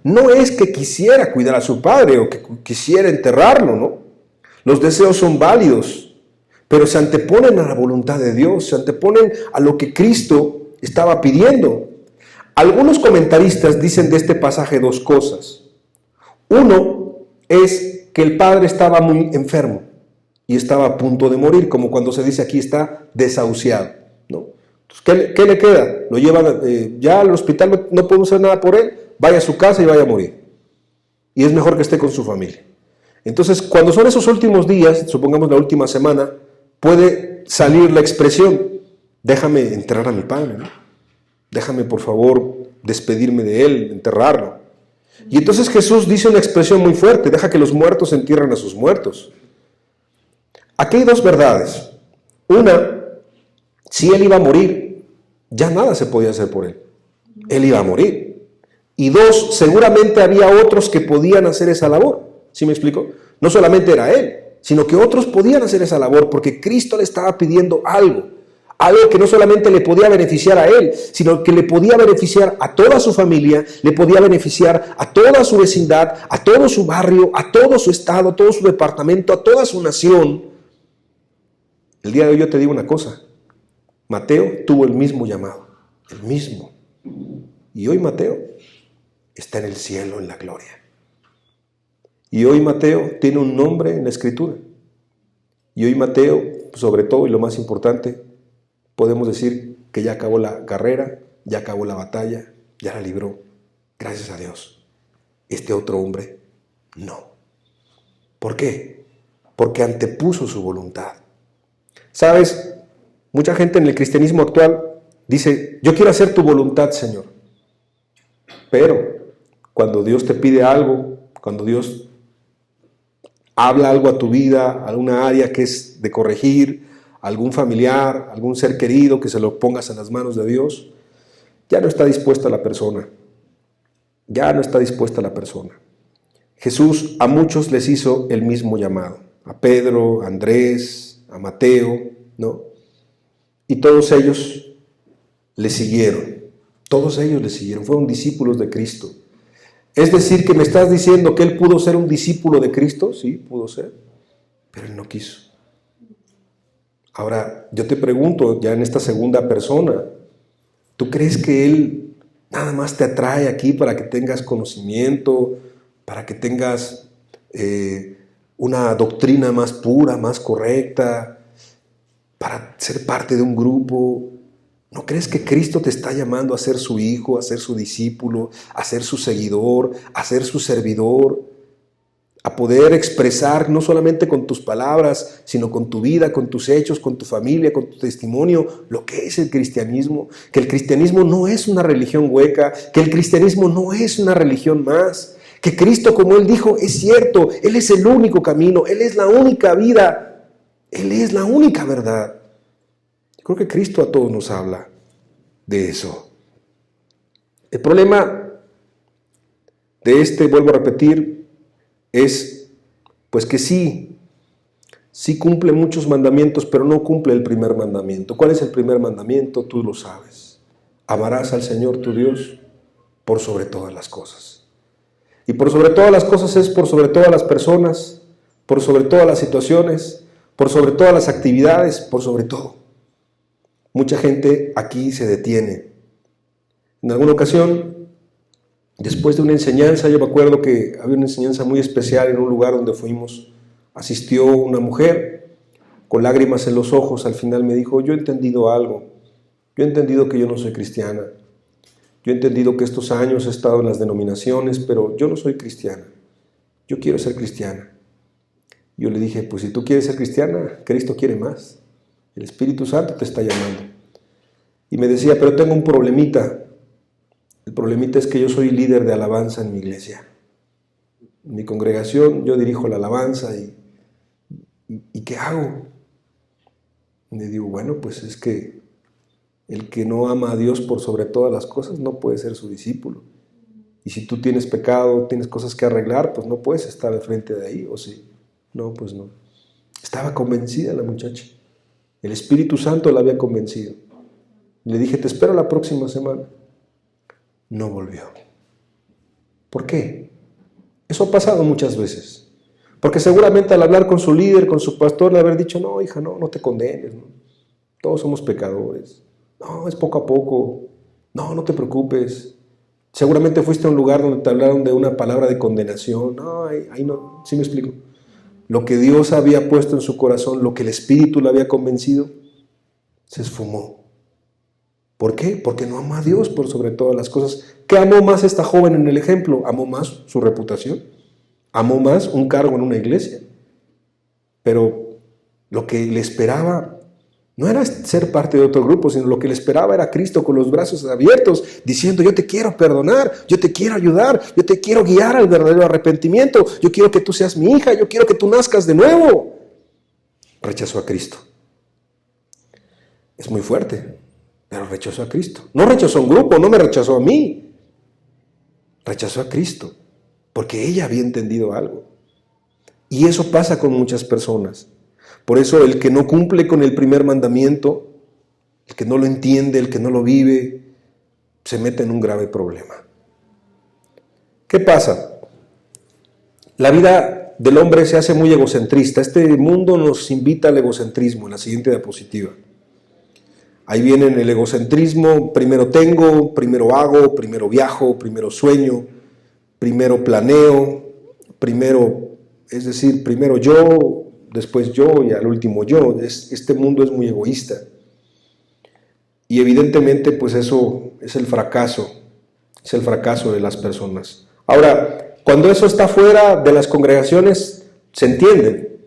no es que quisiera cuidar a su padre o que quisiera enterrarlo, ¿no? Los deseos son válidos, pero se anteponen a la voluntad de Dios, se anteponen a lo que Cristo estaba pidiendo. Algunos comentaristas dicen de este pasaje dos cosas. Uno es que el padre estaba muy enfermo y estaba a punto de morir, como cuando se dice aquí está desahuciado, ¿no? Entonces, ¿qué le queda? Lo llevan ya al hospital, no podemos hacer nada por él, vaya a su casa y vaya a morir. Y es mejor que esté con su familia. Entonces, cuando son esos últimos días, supongamos la última semana, puede salir la expresión, déjame enterrar a mi padre, ¿no? Déjame por favor despedirme de él, enterrarlo. Y entonces Jesús dice una expresión muy fuerte, deja que los muertos entierren a sus muertos. Aquí hay dos verdades. Una, si él iba a morir, ya nada se podía hacer por él. Él iba a morir. Y dos, seguramente había otros que podían hacer esa labor. ¿Sí me explico? No solamente era él, sino que otros podían hacer esa labor porque Cristo le estaba pidiendo algo. Algo que no solamente le podía beneficiar a él, sino que le podía beneficiar a toda su familia, le podía beneficiar a toda su vecindad, a todo su barrio, a todo su estado, a todo su departamento, a toda su nación. El día de hoy yo te digo una cosa, Mateo tuvo el mismo llamado, el mismo. Y hoy Mateo está en el cielo, en la gloria. Y hoy Mateo tiene un nombre en la Escritura. Y hoy Mateo, sobre todo y lo más importante, podemos decir que ya acabó la carrera, ya acabó la batalla, ya la libró. Gracias a Dios. Este otro hombre, no. ¿Por qué? Porque antepuso su voluntad. ¿Sabes? Mucha gente en el cristianismo actual dice, yo quiero hacer tu voluntad, Señor. Pero cuando Dios te pide algo, cuando Dios habla algo a tu vida, alguna área que es de corregir, algún familiar, algún ser querido, que se lo pongas en las manos de Dios, ya no está dispuesta la persona. Ya no está dispuesta la persona. Jesús a muchos les hizo el mismo llamado. A Pedro, a Andrés, a Mateo, ¿no? Y todos ellos le siguieron. Todos ellos le siguieron. Fueron discípulos de Cristo. Es decir, que me estás diciendo que él pudo ser un discípulo de Cristo. Sí, pudo ser. Pero él no quiso. Ahora, yo te pregunto, ya en esta segunda persona, ¿tú crees que él nada más te atrae aquí para que tengas conocimiento, para que tengas una doctrina más pura, más correcta, para ser parte de un grupo? ¿No crees que Cristo te está llamando a ser su hijo, a ser su discípulo, a ser su seguidor, a ser su servidor, a poder expresar no solamente con tus palabras, sino con tu vida, con tus hechos, con tu familia, con tu testimonio, lo que es el cristianismo. Que el cristianismo no es una religión hueca, que el cristianismo no es una religión más, que Cristo, como Él dijo, es cierto, Él es el único camino, Él es la única vida, Él es la única verdad. Yo creo que Cristo a todos nos habla de eso. El problema de vuelvo a repetir, es pues que sí cumple muchos mandamientos, pero no cumple el primer mandamiento. ¿Cuál es el primer mandamiento? Tú lo sabes. Amarás al Señor tu Dios por sobre todas las cosas. Y por sobre todas las cosas es por sobre todas las personas, por sobre todas las situaciones, por sobre todas las actividades, por sobre todo. Mucha gente aquí se detiene. En alguna ocasión, después de una enseñanza, yo me acuerdo que había una enseñanza muy especial en un lugar donde fuimos, asistió una mujer con lágrimas en los ojos, al final me dijo, yo he entendido algo, yo he entendido que yo no soy cristiana, yo he entendido que estos años he estado en las denominaciones, pero yo no soy cristiana, yo quiero ser cristiana. Yo le dije, pues si tú quieres ser cristiana, Cristo quiere más, el Espíritu Santo te está llamando. Y me decía, pero tengo un problemita. El problemita es que yo soy líder de alabanza en mi iglesia. En mi congregación yo dirijo la alabanza ¿y qué hago? Y le digo, bueno, pues es que el que no ama a Dios por sobre todas las cosas no puede ser su discípulo. Y si tú tienes pecado, tienes cosas que arreglar, pues no puedes estar al frente de ahí, ¿o sí? No, pues no. Estaba convencida la muchacha. El Espíritu Santo la había convencido. Le dije, te espero la próxima semana. No volvió. ¿Por qué? Eso ha pasado muchas veces. Porque seguramente al hablar con su líder, con su pastor, le haber dicho, no, hija, no te condenes, ¿no? Todos somos pecadores. No, es poco a poco. No te preocupes. Seguramente fuiste a un lugar donde te hablaron de una palabra de condenación. No, ahí no. ¿Sí me explico? Lo que Dios había puesto en su corazón, lo que el Espíritu le había convencido, se esfumó. ¿Por qué? Porque no ama a Dios por sobre todas las cosas. ¿Qué amó más esta joven en el ejemplo? Amó más su reputación. Amó más un cargo en una iglesia. Pero lo que le esperaba no era ser parte de otro grupo, sino lo que le esperaba era Cristo con los brazos abiertos, diciendo, yo te quiero perdonar, yo te quiero ayudar, yo te quiero guiar al verdadero arrepentimiento, yo quiero que tú seas mi hija, yo quiero que tú nazcas de nuevo. Rechazó a Cristo. Es muy fuerte. Pero rechazó a Cristo. No rechazó a un grupo, no me rechazó a mí. Rechazó a Cristo, porque ella había entendido algo. Y eso pasa con muchas personas. Por eso el que no cumple con el primer mandamiento, el que no lo entiende, el que no lo vive, se mete en un grave problema. ¿Qué pasa? La vida del hombre se hace muy egocentrista. Este mundo nos invita al egocentrismo, en la siguiente diapositiva. Ahí viene el egocentrismo, primero tengo, primero hago, primero viajo, primero sueño, primero planeo, es decir, primero yo, después yo y al último yo. Este mundo es muy egoísta. Y evidentemente pues eso es el fracaso de las personas. Ahora, cuando eso está fuera de las congregaciones, se entiende,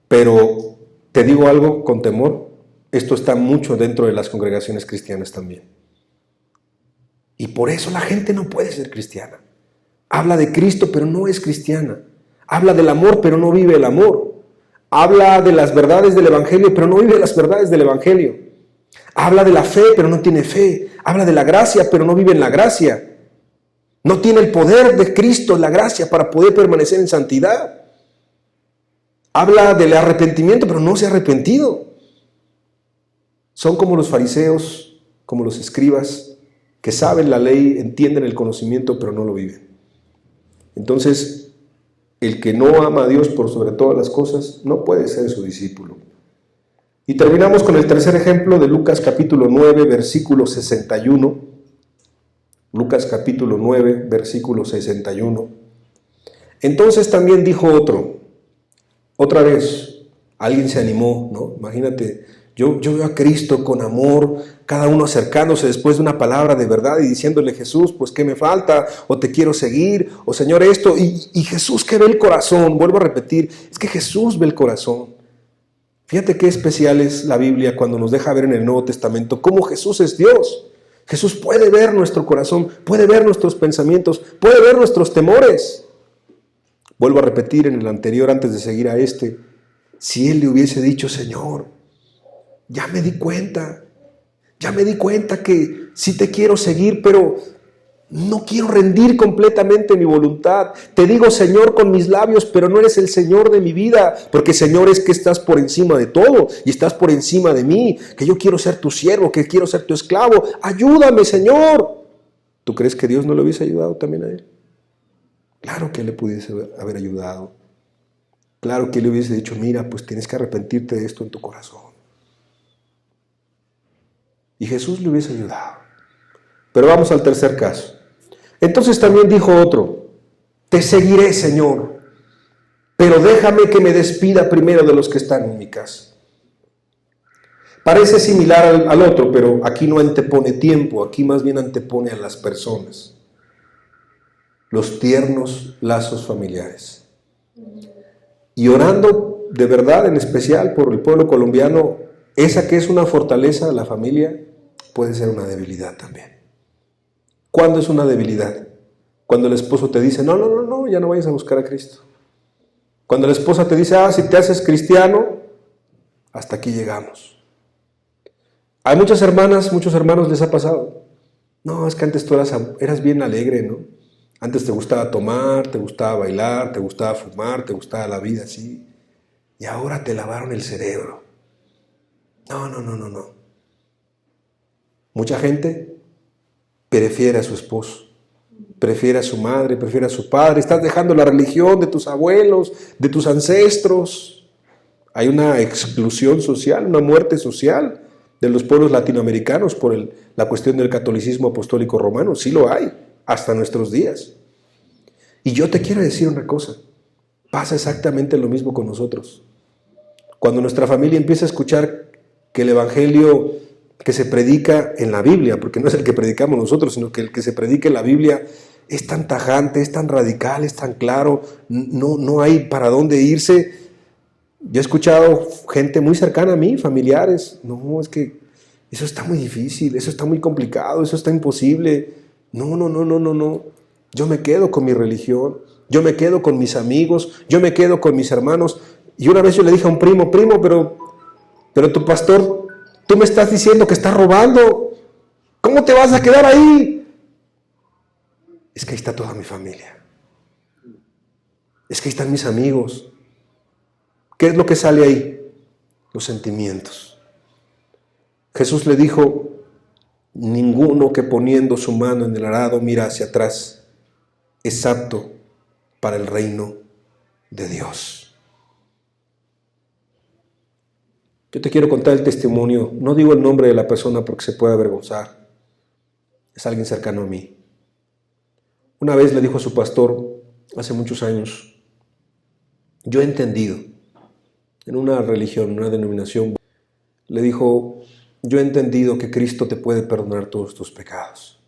pero te digo algo con temor. Esto está mucho dentro de las congregaciones cristianas también. Y por eso la gente no puede ser cristiana. Habla de Cristo, pero no es cristiana. Habla del amor, pero no vive el amor. Habla de las verdades del Evangelio, pero no vive las verdades del Evangelio. Habla de la fe, pero no tiene fe. Habla de la gracia, pero no vive en la gracia. No tiene el poder de Cristo en la gracia para poder permanecer en santidad. Habla del arrepentimiento, pero no se ha arrepentido. Son como los fariseos, como los escribas, que saben la ley, entienden el conocimiento, pero no lo viven. Entonces, el que no ama a Dios por sobre todas las cosas, no puede ser su discípulo. Y terminamos con el tercer ejemplo de Lucas capítulo 9, versículo 61. Lucas capítulo 9, versículo 61. Entonces también dijo otra vez, alguien se animó, ¿no? Imagínate, Yo veo a Cristo con amor, cada uno acercándose después de una palabra de verdad y diciéndole, Jesús, pues ¿qué me falta? O te quiero seguir, o Señor esto. Y Jesús que ve el corazón, vuelvo a repetir, es que Jesús ve el corazón. Fíjate qué especial es la Biblia cuando nos deja ver en el Nuevo Testamento cómo Jesús es Dios. Jesús puede ver nuestro corazón, puede ver nuestros pensamientos, puede ver nuestros temores. Vuelvo a repetir en el anterior antes de seguir a este, si Él le hubiese dicho, Señor, ya me di cuenta que sí te quiero seguir, pero no quiero rendir completamente mi voluntad. Te digo Señor con mis labios, pero no eres el Señor de mi vida, porque Señor es que estás por encima de todo y estás por encima de mí, que yo quiero ser tu siervo, que quiero ser tu esclavo. Ayúdame, Señor. ¿Tú crees que Dios no le hubiese ayudado también a él? Claro que le pudiese haber ayudado. Claro que le hubiese dicho, mira, pues tienes que arrepentirte de esto en tu corazón. Y Jesús le hubiese ayudado. Pero vamos al tercer caso. Entonces también dijo otro, te seguiré, Señor, pero déjame que me despida primero de los que están en mi casa. Parece similar al otro, pero aquí no antepone tiempo, aquí más bien antepone a las personas. Los tiernos lazos familiares. Y orando de verdad, en especial por el pueblo colombiano, esa que es una fortaleza, la familia, puede ser una debilidad también. ¿Cuándo es una debilidad? Cuando el esposo te dice, no, ya no vayas a buscar a Cristo. Cuando la esposa te dice, si te haces cristiano, hasta aquí llegamos. Hay muchas hermanas, muchos hermanos les ha pasado. No, es que antes tú eras bien alegre, ¿no? Antes te gustaba tomar, te gustaba bailar, te gustaba fumar, te gustaba la vida así. Y ahora te lavaron el cerebro. No. Mucha gente prefiere a su esposo, prefiere a su madre, prefiere a su padre. Estás dejando la religión de tus abuelos, de tus ancestros. Hay una exclusión social, una muerte social de los pueblos latinoamericanos por la cuestión del catolicismo apostólico romano. Sí lo hay, hasta nuestros días. Y yo te quiero decir una cosa, pasa exactamente lo mismo con nosotros. Cuando nuestra familia empieza a escuchar que el evangelio que se predica en la Biblia, porque no es el que predicamos nosotros, sino que el que se predica en la Biblia es tan tajante, es tan radical, es tan claro, no hay para dónde irse. Yo he escuchado gente muy cercana a mí, familiares, no, es que eso está muy difícil, eso está muy complicado, eso está imposible. No. Yo me quedo con mi religión, yo me quedo con mis amigos, yo me quedo con mis hermanos. Y una vez yo le dije a un primo, pero tu pastor, tú me estás diciendo que estás robando. ¿Cómo te vas a quedar ahí? Es que ahí está toda mi familia. Es que ahí están mis amigos. ¿Qué es lo que sale ahí? Los sentimientos. Jesús le dijo, ninguno que poniendo su mano en el arado mira hacia atrás es apto para el reino de Dios. Yo te quiero contar el testimonio, no digo el nombre de la persona porque se puede avergonzar, es alguien cercano a mí. Una vez le dijo a su pastor, hace muchos años, yo he entendido, en una religión, en una denominación, le dijo, yo he entendido que Cristo te puede perdonar todos tus pecados.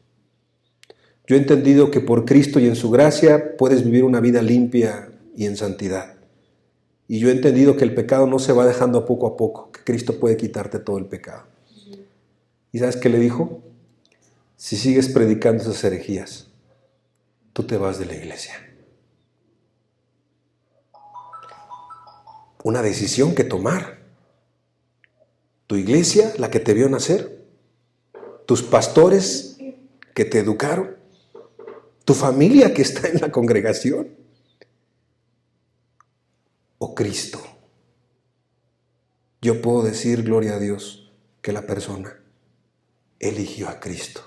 Yo he entendido que por Cristo y en su gracia puedes vivir una vida limpia y en santidad. Y yo he entendido que el pecado no se va dejando a poco, que Cristo puede quitarte todo el pecado. ¿Y sabes qué le dijo? Si sigues predicando esas herejías, tú te vas de la iglesia. Una decisión que tomar. Tu iglesia, la que te vio nacer, tus pastores que te educaron, tu familia que está en la congregación, o Cristo. Yo puedo decir, gloria a Dios, que la persona eligió a Cristo.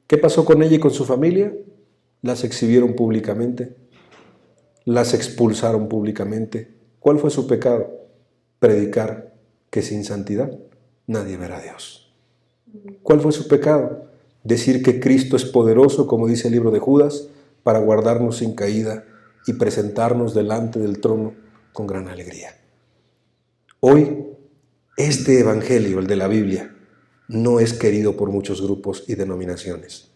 ¿Qué pasó con ella y con su familia? Las exhibieron públicamente, las expulsaron públicamente. ¿Cuál fue su pecado? Predicar que sin santidad nadie verá a Dios. ¿Cuál fue su pecado? Decir que Cristo es poderoso, como dice el libro de Judas, para guardarnos sin caída y presentarnos delante del trono con gran alegría. Hoy Este evangelio, el de la Biblia, no es querido por muchos grupos y denominaciones.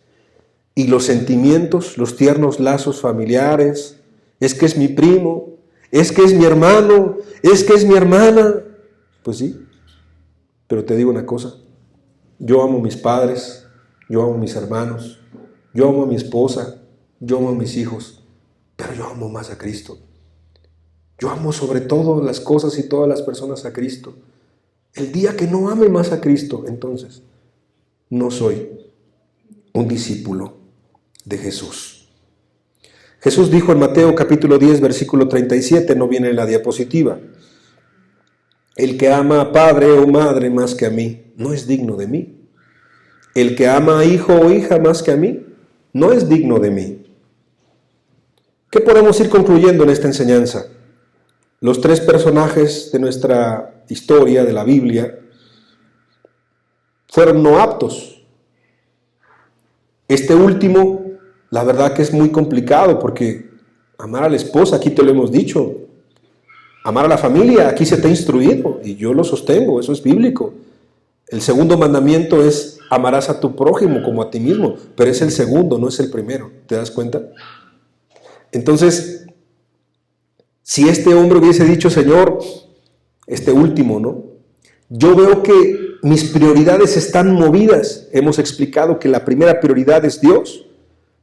Y los sentimientos, los tiernos lazos familiares, es que es mi primo, es que es mi hermano, es que es mi hermana. Pues sí, pero te digo una cosa, yo amo a mis padres, yo amo a mis hermanos, yo amo a mi esposa, yo amo a mis hijos, pero yo amo más a Cristo. Yo amo sobre todas las cosas y todas las personas a Cristo. El día que no ame más a Cristo, entonces no soy un discípulo de Jesús. Jesús dijo en Mateo capítulo 10, versículo 37, no viene en la diapositiva: el que ama a padre o madre más que a mí, no es digno de mí. El que ama a hijo o hija más que a mí, no es digno de mí. ¿Qué podemos ir concluyendo en esta enseñanza? Los tres personajes de nuestra historia, de la Biblia, fueron no aptos. Este último, la verdad que es muy complicado, porque amar a la esposa, aquí te lo hemos dicho. Amar a la familia, aquí se te ha instruido, y yo lo sostengo, eso es bíblico. El segundo mandamiento es: amarás a tu prójimo como a ti mismo, pero es el segundo, no es el primero, ¿te das cuenta? Entonces, si este hombre hubiese dicho: Señor, este último, ¿no? Yo veo que mis prioridades están movidas. Hemos explicado que la primera prioridad es Dios,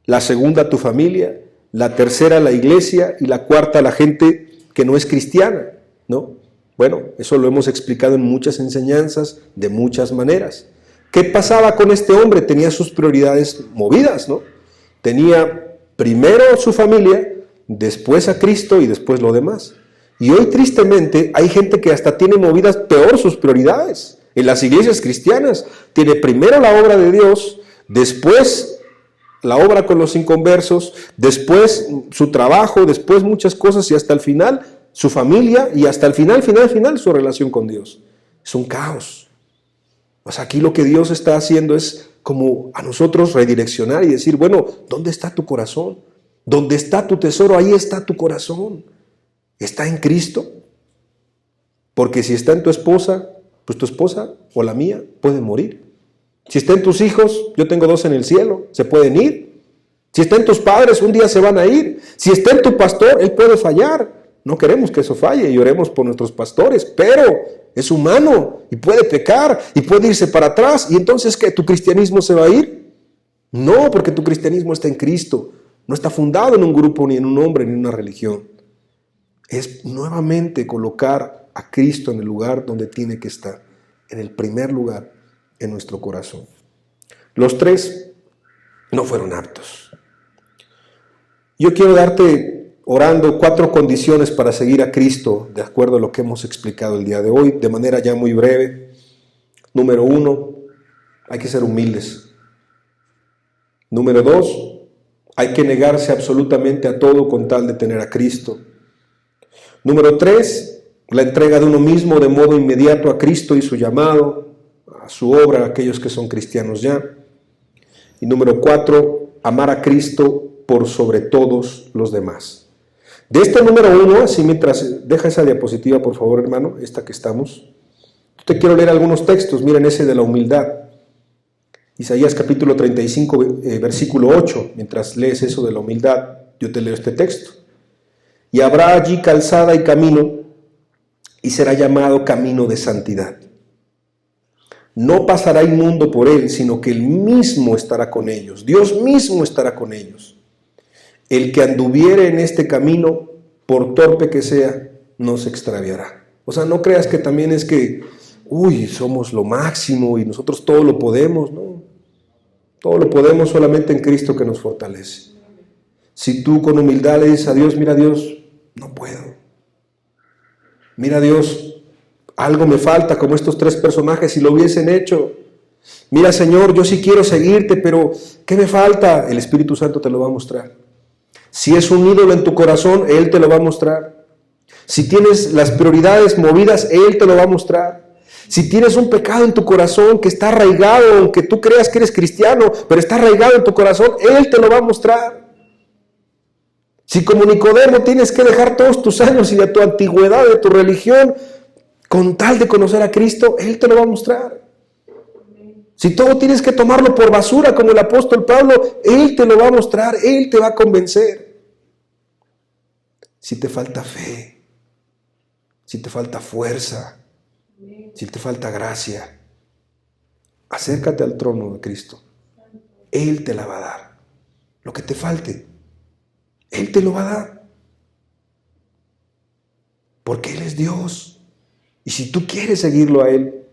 la segunda tu familia, la tercera la iglesia y la cuarta la gente que no es cristiana, ¿no? Bueno, eso lo hemos explicado en muchas enseñanzas, de muchas maneras. ¿Qué pasaba con este hombre? Tenía sus prioridades movidas, ¿no? Tenía primero su familia, después a Cristo y después lo demás. Y hoy tristemente hay gente que hasta tiene movidas peor sus prioridades. En las iglesias cristianas tiene primero la obra de Dios, después la obra con los inconversos, después su trabajo, después muchas cosas y hasta el final su familia y hasta el final su relación con Dios. Es un caos. O sea, aquí lo que Dios está haciendo es como a nosotros redireccionar y decir: bueno, ¿dónde está tu corazón? ¿Dónde está tu tesoro? Ahí está tu corazón. ¿Está en Cristo? Porque si está en tu esposa, pues tu esposa o la mía puede morir. Si está en tus hijos, yo tengo 2 en el cielo, se pueden ir. Si está en tus padres, un día se van a ir. Si está en tu pastor, él puede fallar. No queremos que eso falle y oremos por nuestros pastores, pero es humano y puede pecar y puede irse para atrás. ¿Y entonces qué? ¿Tu cristianismo se va a ir? No, porque tu cristianismo está en Cristo. No está fundado en un grupo, ni en un hombre, ni en una religión. Es nuevamente colocar a Cristo en el lugar donde tiene que estar, en el primer lugar en nuestro corazón. Los tres no fueron aptos. Yo quiero darte, orando, 4 condiciones para seguir a Cristo, de acuerdo a lo que hemos explicado el día de hoy, de manera ya muy breve. Número 1, hay que ser humildes. Número 2, hay que negarse absolutamente a todo con tal de tener a Cristo. Número 3, la entrega de uno mismo de modo inmediato a Cristo y su llamado, a su obra, a aquellos que son cristianos ya. Y número 4, amar a Cristo por sobre todos los demás. De este número 1, así mientras, deja esa diapositiva por favor, hermano, esta que estamos. Te quiero leer algunos textos, miren ese de la humildad. Isaías capítulo 35, versículo 8, mientras lees eso de la humildad, yo te leo este texto. Y habrá allí calzada y camino, y será llamado camino de santidad. No pasará inmundo por él, sino que él mismo estará con ellos. Dios mismo estará con ellos. El que anduviere en este camino, por torpe que sea, no se extraviará. O sea, no creas que también es que, somos lo máximo y nosotros todo lo podemos, ¿no? Todo lo podemos solamente en Cristo que nos fortalece. Si tú con humildad le dices a Dios: mira Dios, no puedo. Mira Dios, algo me falta, como estos 3 personajes si lo hubiesen hecho. Mira Señor, yo sí quiero seguirte, pero ¿qué me falta? El Espíritu Santo te lo va a mostrar. Si es un ídolo en tu corazón, Él te lo va a mostrar. Si tienes las prioridades movidas, Él te lo va a mostrar. Si tienes un pecado en tu corazón que está arraigado, aunque tú creas que eres cristiano, pero está arraigado en tu corazón, Él te lo va a mostrar. Si como Nicodemo tienes que dejar todos tus años y de tu antigüedad, de tu religión, Con tal de conocer a Cristo, Él te lo va a mostrar. Si todo tienes que tomarlo por basura, como el apóstol Pablo, Él te lo va a mostrar, Él te va a convencer. Si te falta fe, si te falta fuerza, si te falta gracia, acércate al trono de Cristo. Él te la va a dar. Lo que te falte, Él te lo va a dar. Porque Él es Dios. Y si tú quieres seguirlo a Él,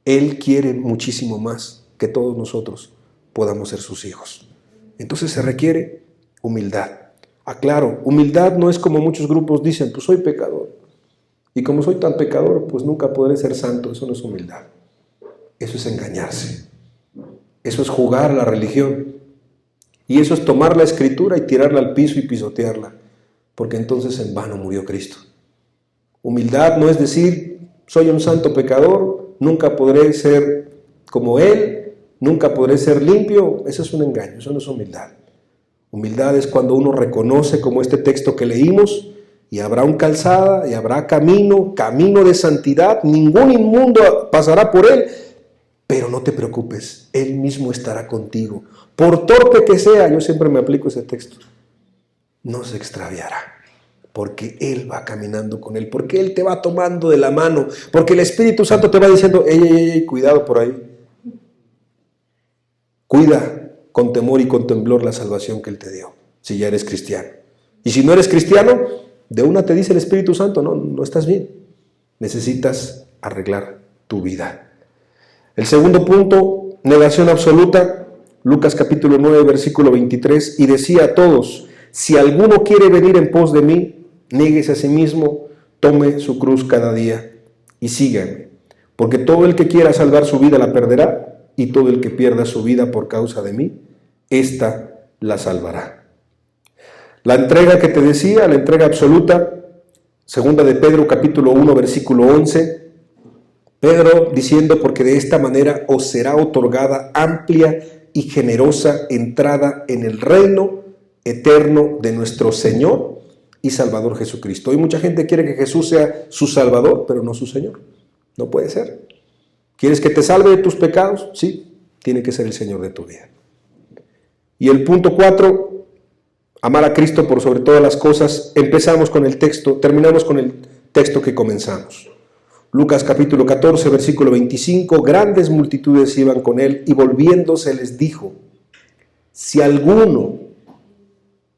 Él quiere muchísimo más que todos nosotros podamos ser sus hijos. Entonces se requiere humildad. Aclaro, humildad no es como muchos grupos dicen, pues soy pecador. Y como soy tan pecador, pues nunca podré ser santo. Eso no es humildad. Eso es engañarse. Eso es jugar a la religión. Y eso es tomar la Escritura y tirarla al piso y pisotearla. Porque entonces en vano murió Cristo. Humildad no es decir, soy un santo pecador, nunca podré ser como Él, nunca podré ser limpio. Eso es un engaño, eso no es humildad. Humildad es cuando uno reconoce, como este texto que leímos, y habrá un calzada, y habrá camino de santidad, ningún inmundo pasará por él, pero no te preocupes, Él mismo estará contigo. Por torpe que sea, yo siempre me aplico ese texto, no se extraviará. Porque Él va caminando con Él, porque Él te va tomando de la mano, porque el Espíritu Santo te va diciendo, ey, cuidado por ahí. Cuida con temor y con temblor la salvación que Él te dio, si ya eres cristiano. Y si no eres cristiano, de una te dice el Espíritu Santo, no estás bien. Necesitas arreglar tu vida. El segundo punto, negación absoluta, Lucas capítulo 9, versículo 23, y decía a todos, si alguno quiere venir en pos de mí, niéguese a sí mismo, tome su cruz cada día y sígame. Porque todo el que quiera salvar su vida la perderá, y todo el que pierda su vida por causa de mí, ésta la salvará. La entrega que te decía, la entrega absoluta, segunda de Pedro capítulo 1, versículo 11, Pedro diciendo, porque de esta manera os será otorgada amplia y generosa entrada en el reino eterno de nuestro Señor y Salvador Jesucristo. Hoy mucha gente quiere que Jesús sea su Salvador, pero no su Señor. No puede ser. ¿Quieres que te salve de tus pecados? Sí, tiene que ser el Señor de tu vida. Y el punto 4, amar a Cristo por sobre todas las cosas. Empezamos con el texto, terminamos con el texto que comenzamos. Lucas capítulo 14, versículo 25, grandes multitudes iban con él y volviéndose les dijo, si alguno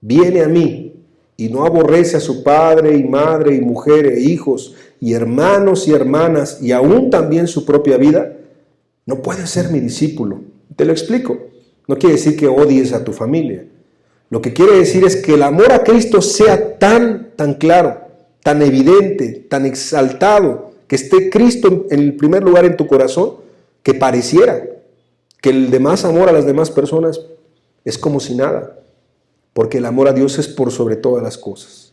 viene a mí y no aborrece a su padre y madre y mujer e hijos y hermanos y hermanas y aún también su propia vida, no puede ser mi discípulo. Te lo explico. No quiere decir que odies a tu familia. Lo que quiere decir es que el amor a Cristo sea tan claro, tan evidente, tan exaltado, que esté Cristo en el primer lugar en tu corazón, que pareciera que el demás amor a las demás personas es como si nada. Porque el amor a Dios es por sobre todas las cosas.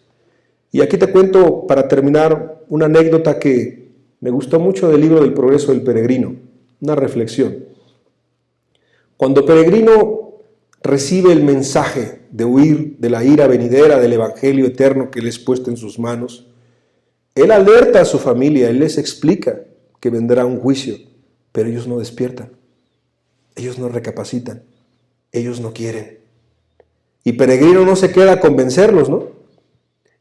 Y aquí te cuento, para terminar, una anécdota que me gustó mucho del libro del Progreso del Peregrino, una reflexión. Cuando Peregrino recibe el mensaje de huir de la ira venidera del Evangelio eterno que le es puesto en sus manos, él alerta a su familia, él les explica que vendrá un juicio, pero ellos no despiertan, ellos no recapacitan, ellos no quieren. Y Peregrino no se queda a convencerlos, ¿no?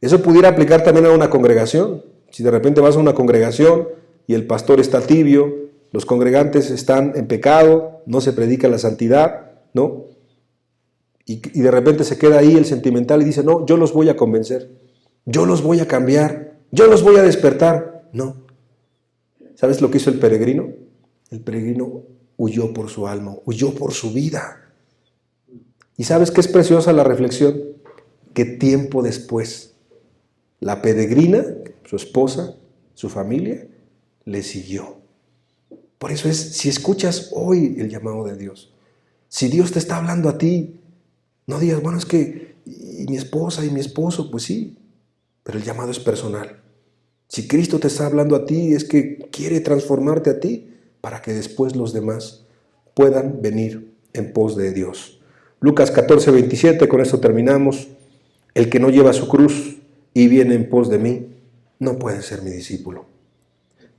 Eso pudiera aplicar también a una congregación. Si de repente vas a una congregación y el pastor está tibio, los congregantes están en pecado, no se predica la santidad, ¿no? Y de repente se queda ahí el sentimental y dice, no, yo los voy a convencer, yo los voy a cambiar, yo los voy a despertar. No. ¿Sabes lo que hizo el peregrino? El peregrino huyó por su alma, huyó por su vida. ¿Y sabes qué es preciosa la reflexión? Que tiempo después, la peregrina, su esposa, su familia, le siguió. Por eso es, si escuchas hoy el llamado de Dios, si Dios te está hablando a ti, no digas, bueno, es que y mi esposa y mi esposo, pues sí, pero el llamado es personal. Si Cristo te está hablando a ti, es que quiere transformarte a ti para que después los demás puedan venir en pos de Dios. Lucas 14, 27, con esto terminamos. El que no lleva su cruz y viene en pos de mí, no puede ser mi discípulo.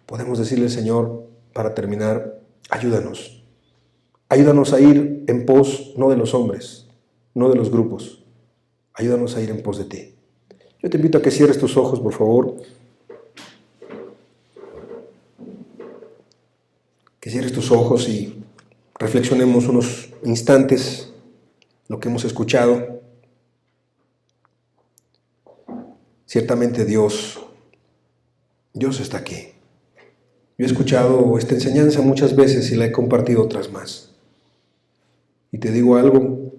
podemos decirle al Señor, para terminar, ayúdanos. Ayúdanos a ir en pos, no de los hombres, no de los grupos. Ayúdanos a ir en pos de ti. Yo te invito a que cierres tus ojos, por favor. Que cierres tus ojos y reflexionemos unos instantes lo que hemos escuchado. Ciertamente Dios está aquí. Yo he escuchado esta enseñanza muchas veces y la he compartido otras más. Y te digo algo,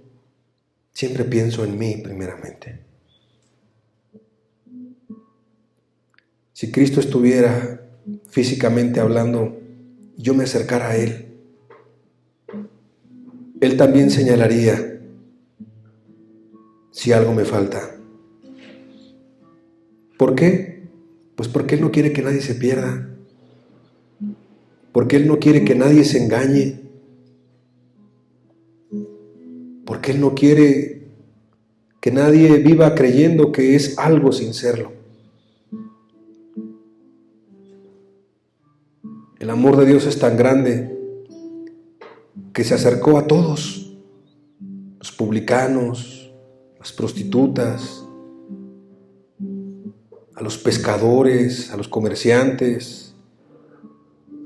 siempre pienso en mí primeramente. Si Cristo estuviera físicamente hablando, yo me acercara a Él, Él también señalaría si algo me falta. ¿Por qué? Pues porque Él no quiere que nadie se pierda, porque Él no quiere que nadie se engañe, porque Él no quiere que nadie viva creyendo que es algo sin serlo. El amor de Dios es tan grande que se acercó a todos, los publicanos, las prostitutas, a los pescadores, a los comerciantes,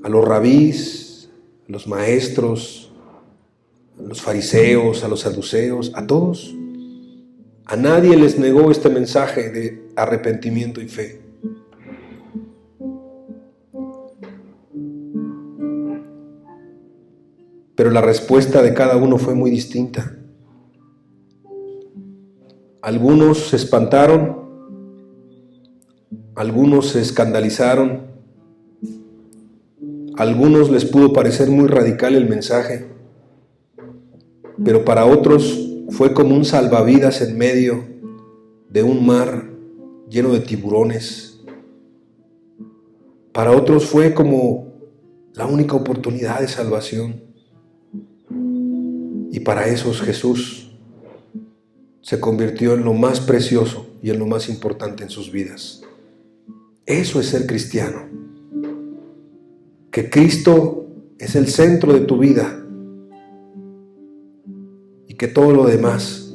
a los rabís, a los maestros, a los fariseos, a los saduceos, a todos. A nadie les negó este mensaje de arrepentimiento y fe. Pero la respuesta de cada uno fue muy distinta. Algunos se espantaron, algunos se escandalizaron, a algunos les pudo parecer muy radical el mensaje, pero para otros fue como un salvavidas en medio de un mar lleno de tiburones. Para otros fue como la única oportunidad de salvación. Y para esos Jesús se convirtió en lo más precioso y en lo más importante en sus vidas. Eso es ser cristiano. Que Cristo es el centro de tu vida y que todo lo demás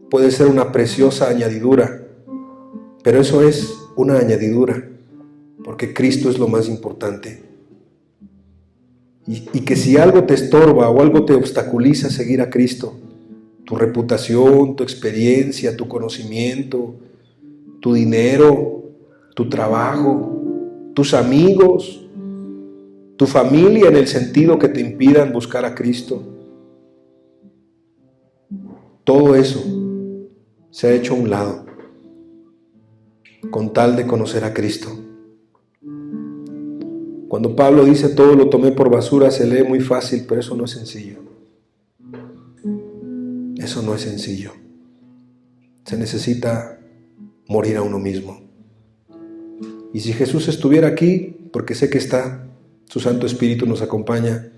puede ser una preciosa añadidura, pero eso es una añadidura porque Cristo es lo más importante. Y que si algo te estorba o algo te obstaculiza seguir a Cristo, tu reputación, tu experiencia, tu conocimiento, tu dinero, tu trabajo, tus amigos, tu familia en el sentido que te impidan buscar a Cristo, todo eso se ha hecho a un lado con tal de conocer a Cristo. Cuando Pablo dice todo lo tomé por basura, se lee muy fácil, pero eso no es sencillo. Eso no es sencillo. Se necesita morir a uno mismo. Y si Jesús estuviera aquí, porque sé que está, su Santo Espíritu nos acompaña,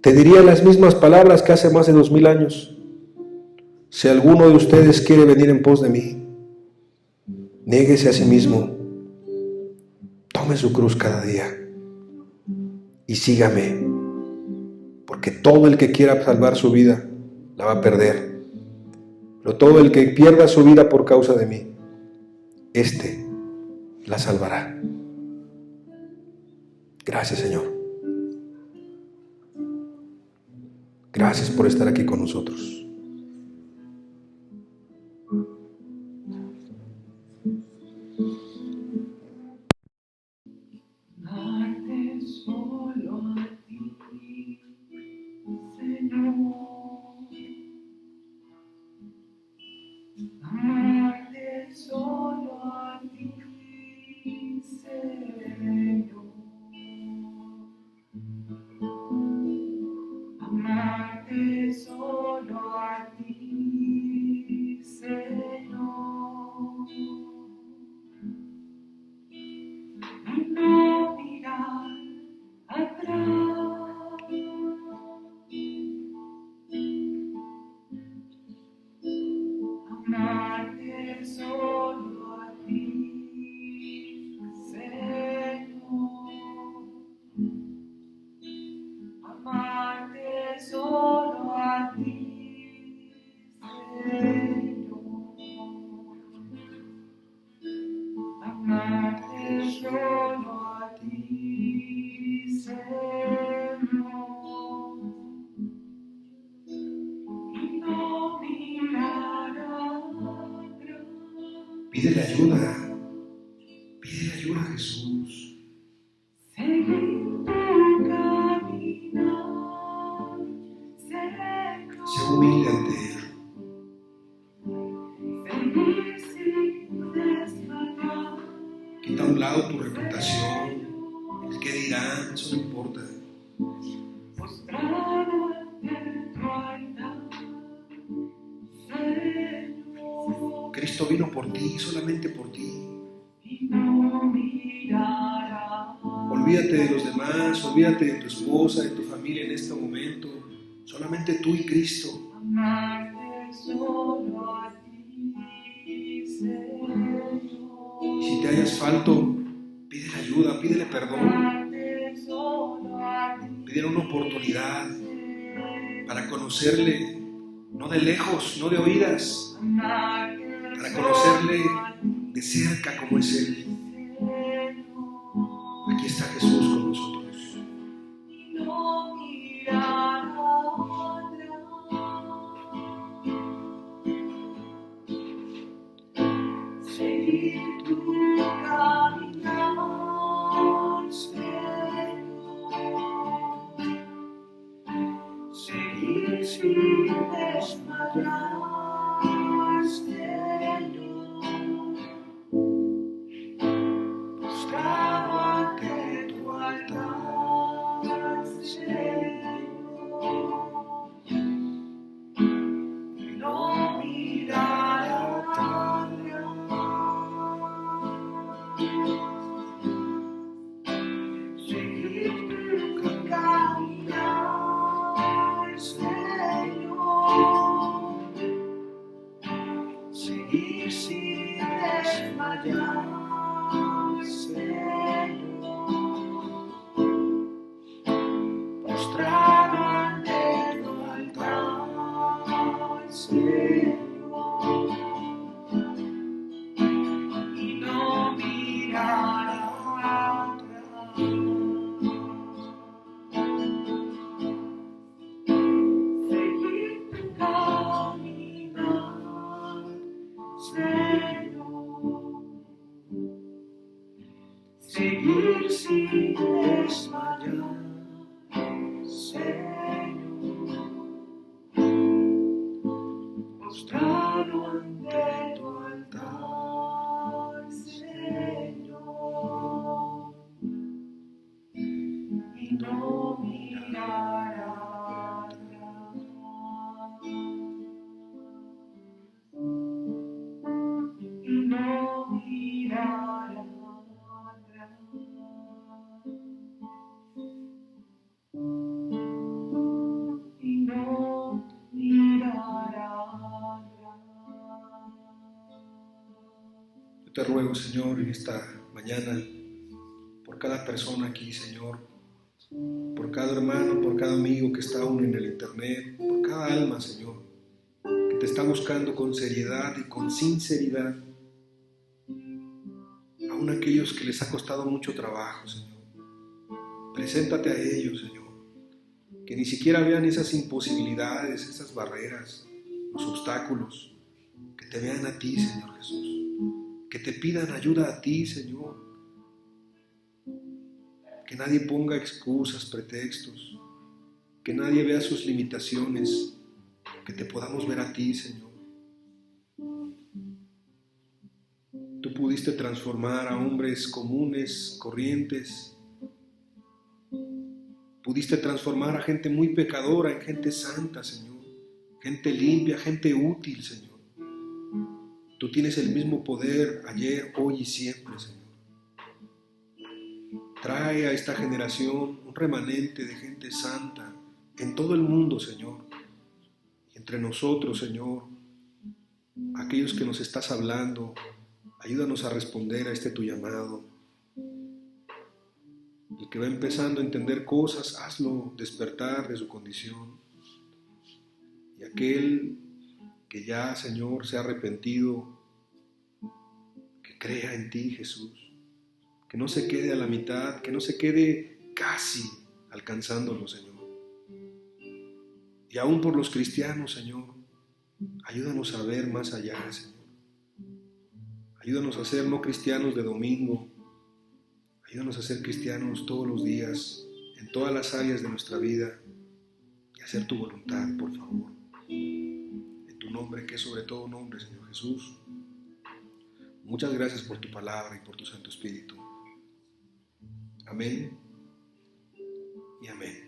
te diría las mismas palabras que hace más de 2000 años. Si alguno de ustedes quiere venir en pos de mí, niéguese a sí mismo, tome su cruz cada día y sígame, porque todo el que quiera salvar su vida la va a perder, pero todo el que pierda su vida por causa de mí, éste la salvará. Gracias, Señor. Gracias por estar aquí con nosotros. Amarte solo a Pídele ayuda. Pídele ayuda a Jesús. Sé humilde ante Él. Quita a un lado tu reputación, el que dirán, eso no importa. Cristo vino por ti, solamente por ti. Olvídate de los demás, olvídate de tu esposa, de tu familia en este momento. Solamente tú y Cristo. Y si te hayas falto, pídele ayuda, pídele perdón. Pídele una oportunidad para conocerle, no de lejos, no de oídas, para conocerle de cerca como es Él. Aquí está Jesús con nosotros. Seguir sin desmayar, Señor, postrado ante tu altar, Señor, y no mirar atrás. Y no mirar atrás. Yo te ruego, Señor, en esta mañana, por cada persona aquí, Señor, por cada hermano, por cada amigo que está aún en el internet, por cada alma, Señor, que te está buscando con seriedad y con sinceridad, aún aquellos que les ha costado mucho trabajo, Señor. Preséntate a ellos, Señor, que ni siquiera vean esas imposibilidades, esas barreras, los obstáculos, que te vean a ti, Señor Jesús, que te pidan ayuda a ti, Señor, que nadie ponga excusas, pretextos, que nadie vea sus limitaciones, que te podamos ver a ti, Señor. Tú pudiste transformar a hombres comunes, corrientes. Pudiste transformar a gente muy pecadora en gente santa, Señor. Gente limpia, gente útil, Señor. Tú tienes el mismo poder ayer, hoy y siempre, Señor. Trae a esta generación un remanente de gente santa en todo el mundo, Señor. Y entre nosotros, Señor, aquellos que nos estás hablando, ayúdanos a responder a este tu llamado. El que va empezando a entender cosas, hazlo despertar de su condición. Y aquel que ya, Señor, se ha arrepentido, que crea en ti, Jesús. Que no se quede a la mitad, que no se quede casi alcanzándolo, Señor. Y aún por los cristianos, Señor, ayúdanos a ver más allá, Señor. Ayúdanos a ser no cristianos de domingo. Ayúdanos a ser cristianos todos los días, en todas las áreas de nuestra vida, y hacer tu voluntad, por favor. En tu nombre, que es sobre todo nombre, Señor Jesús. Muchas gracias por tu palabra y por tu Santo Espíritu. Amén y amén.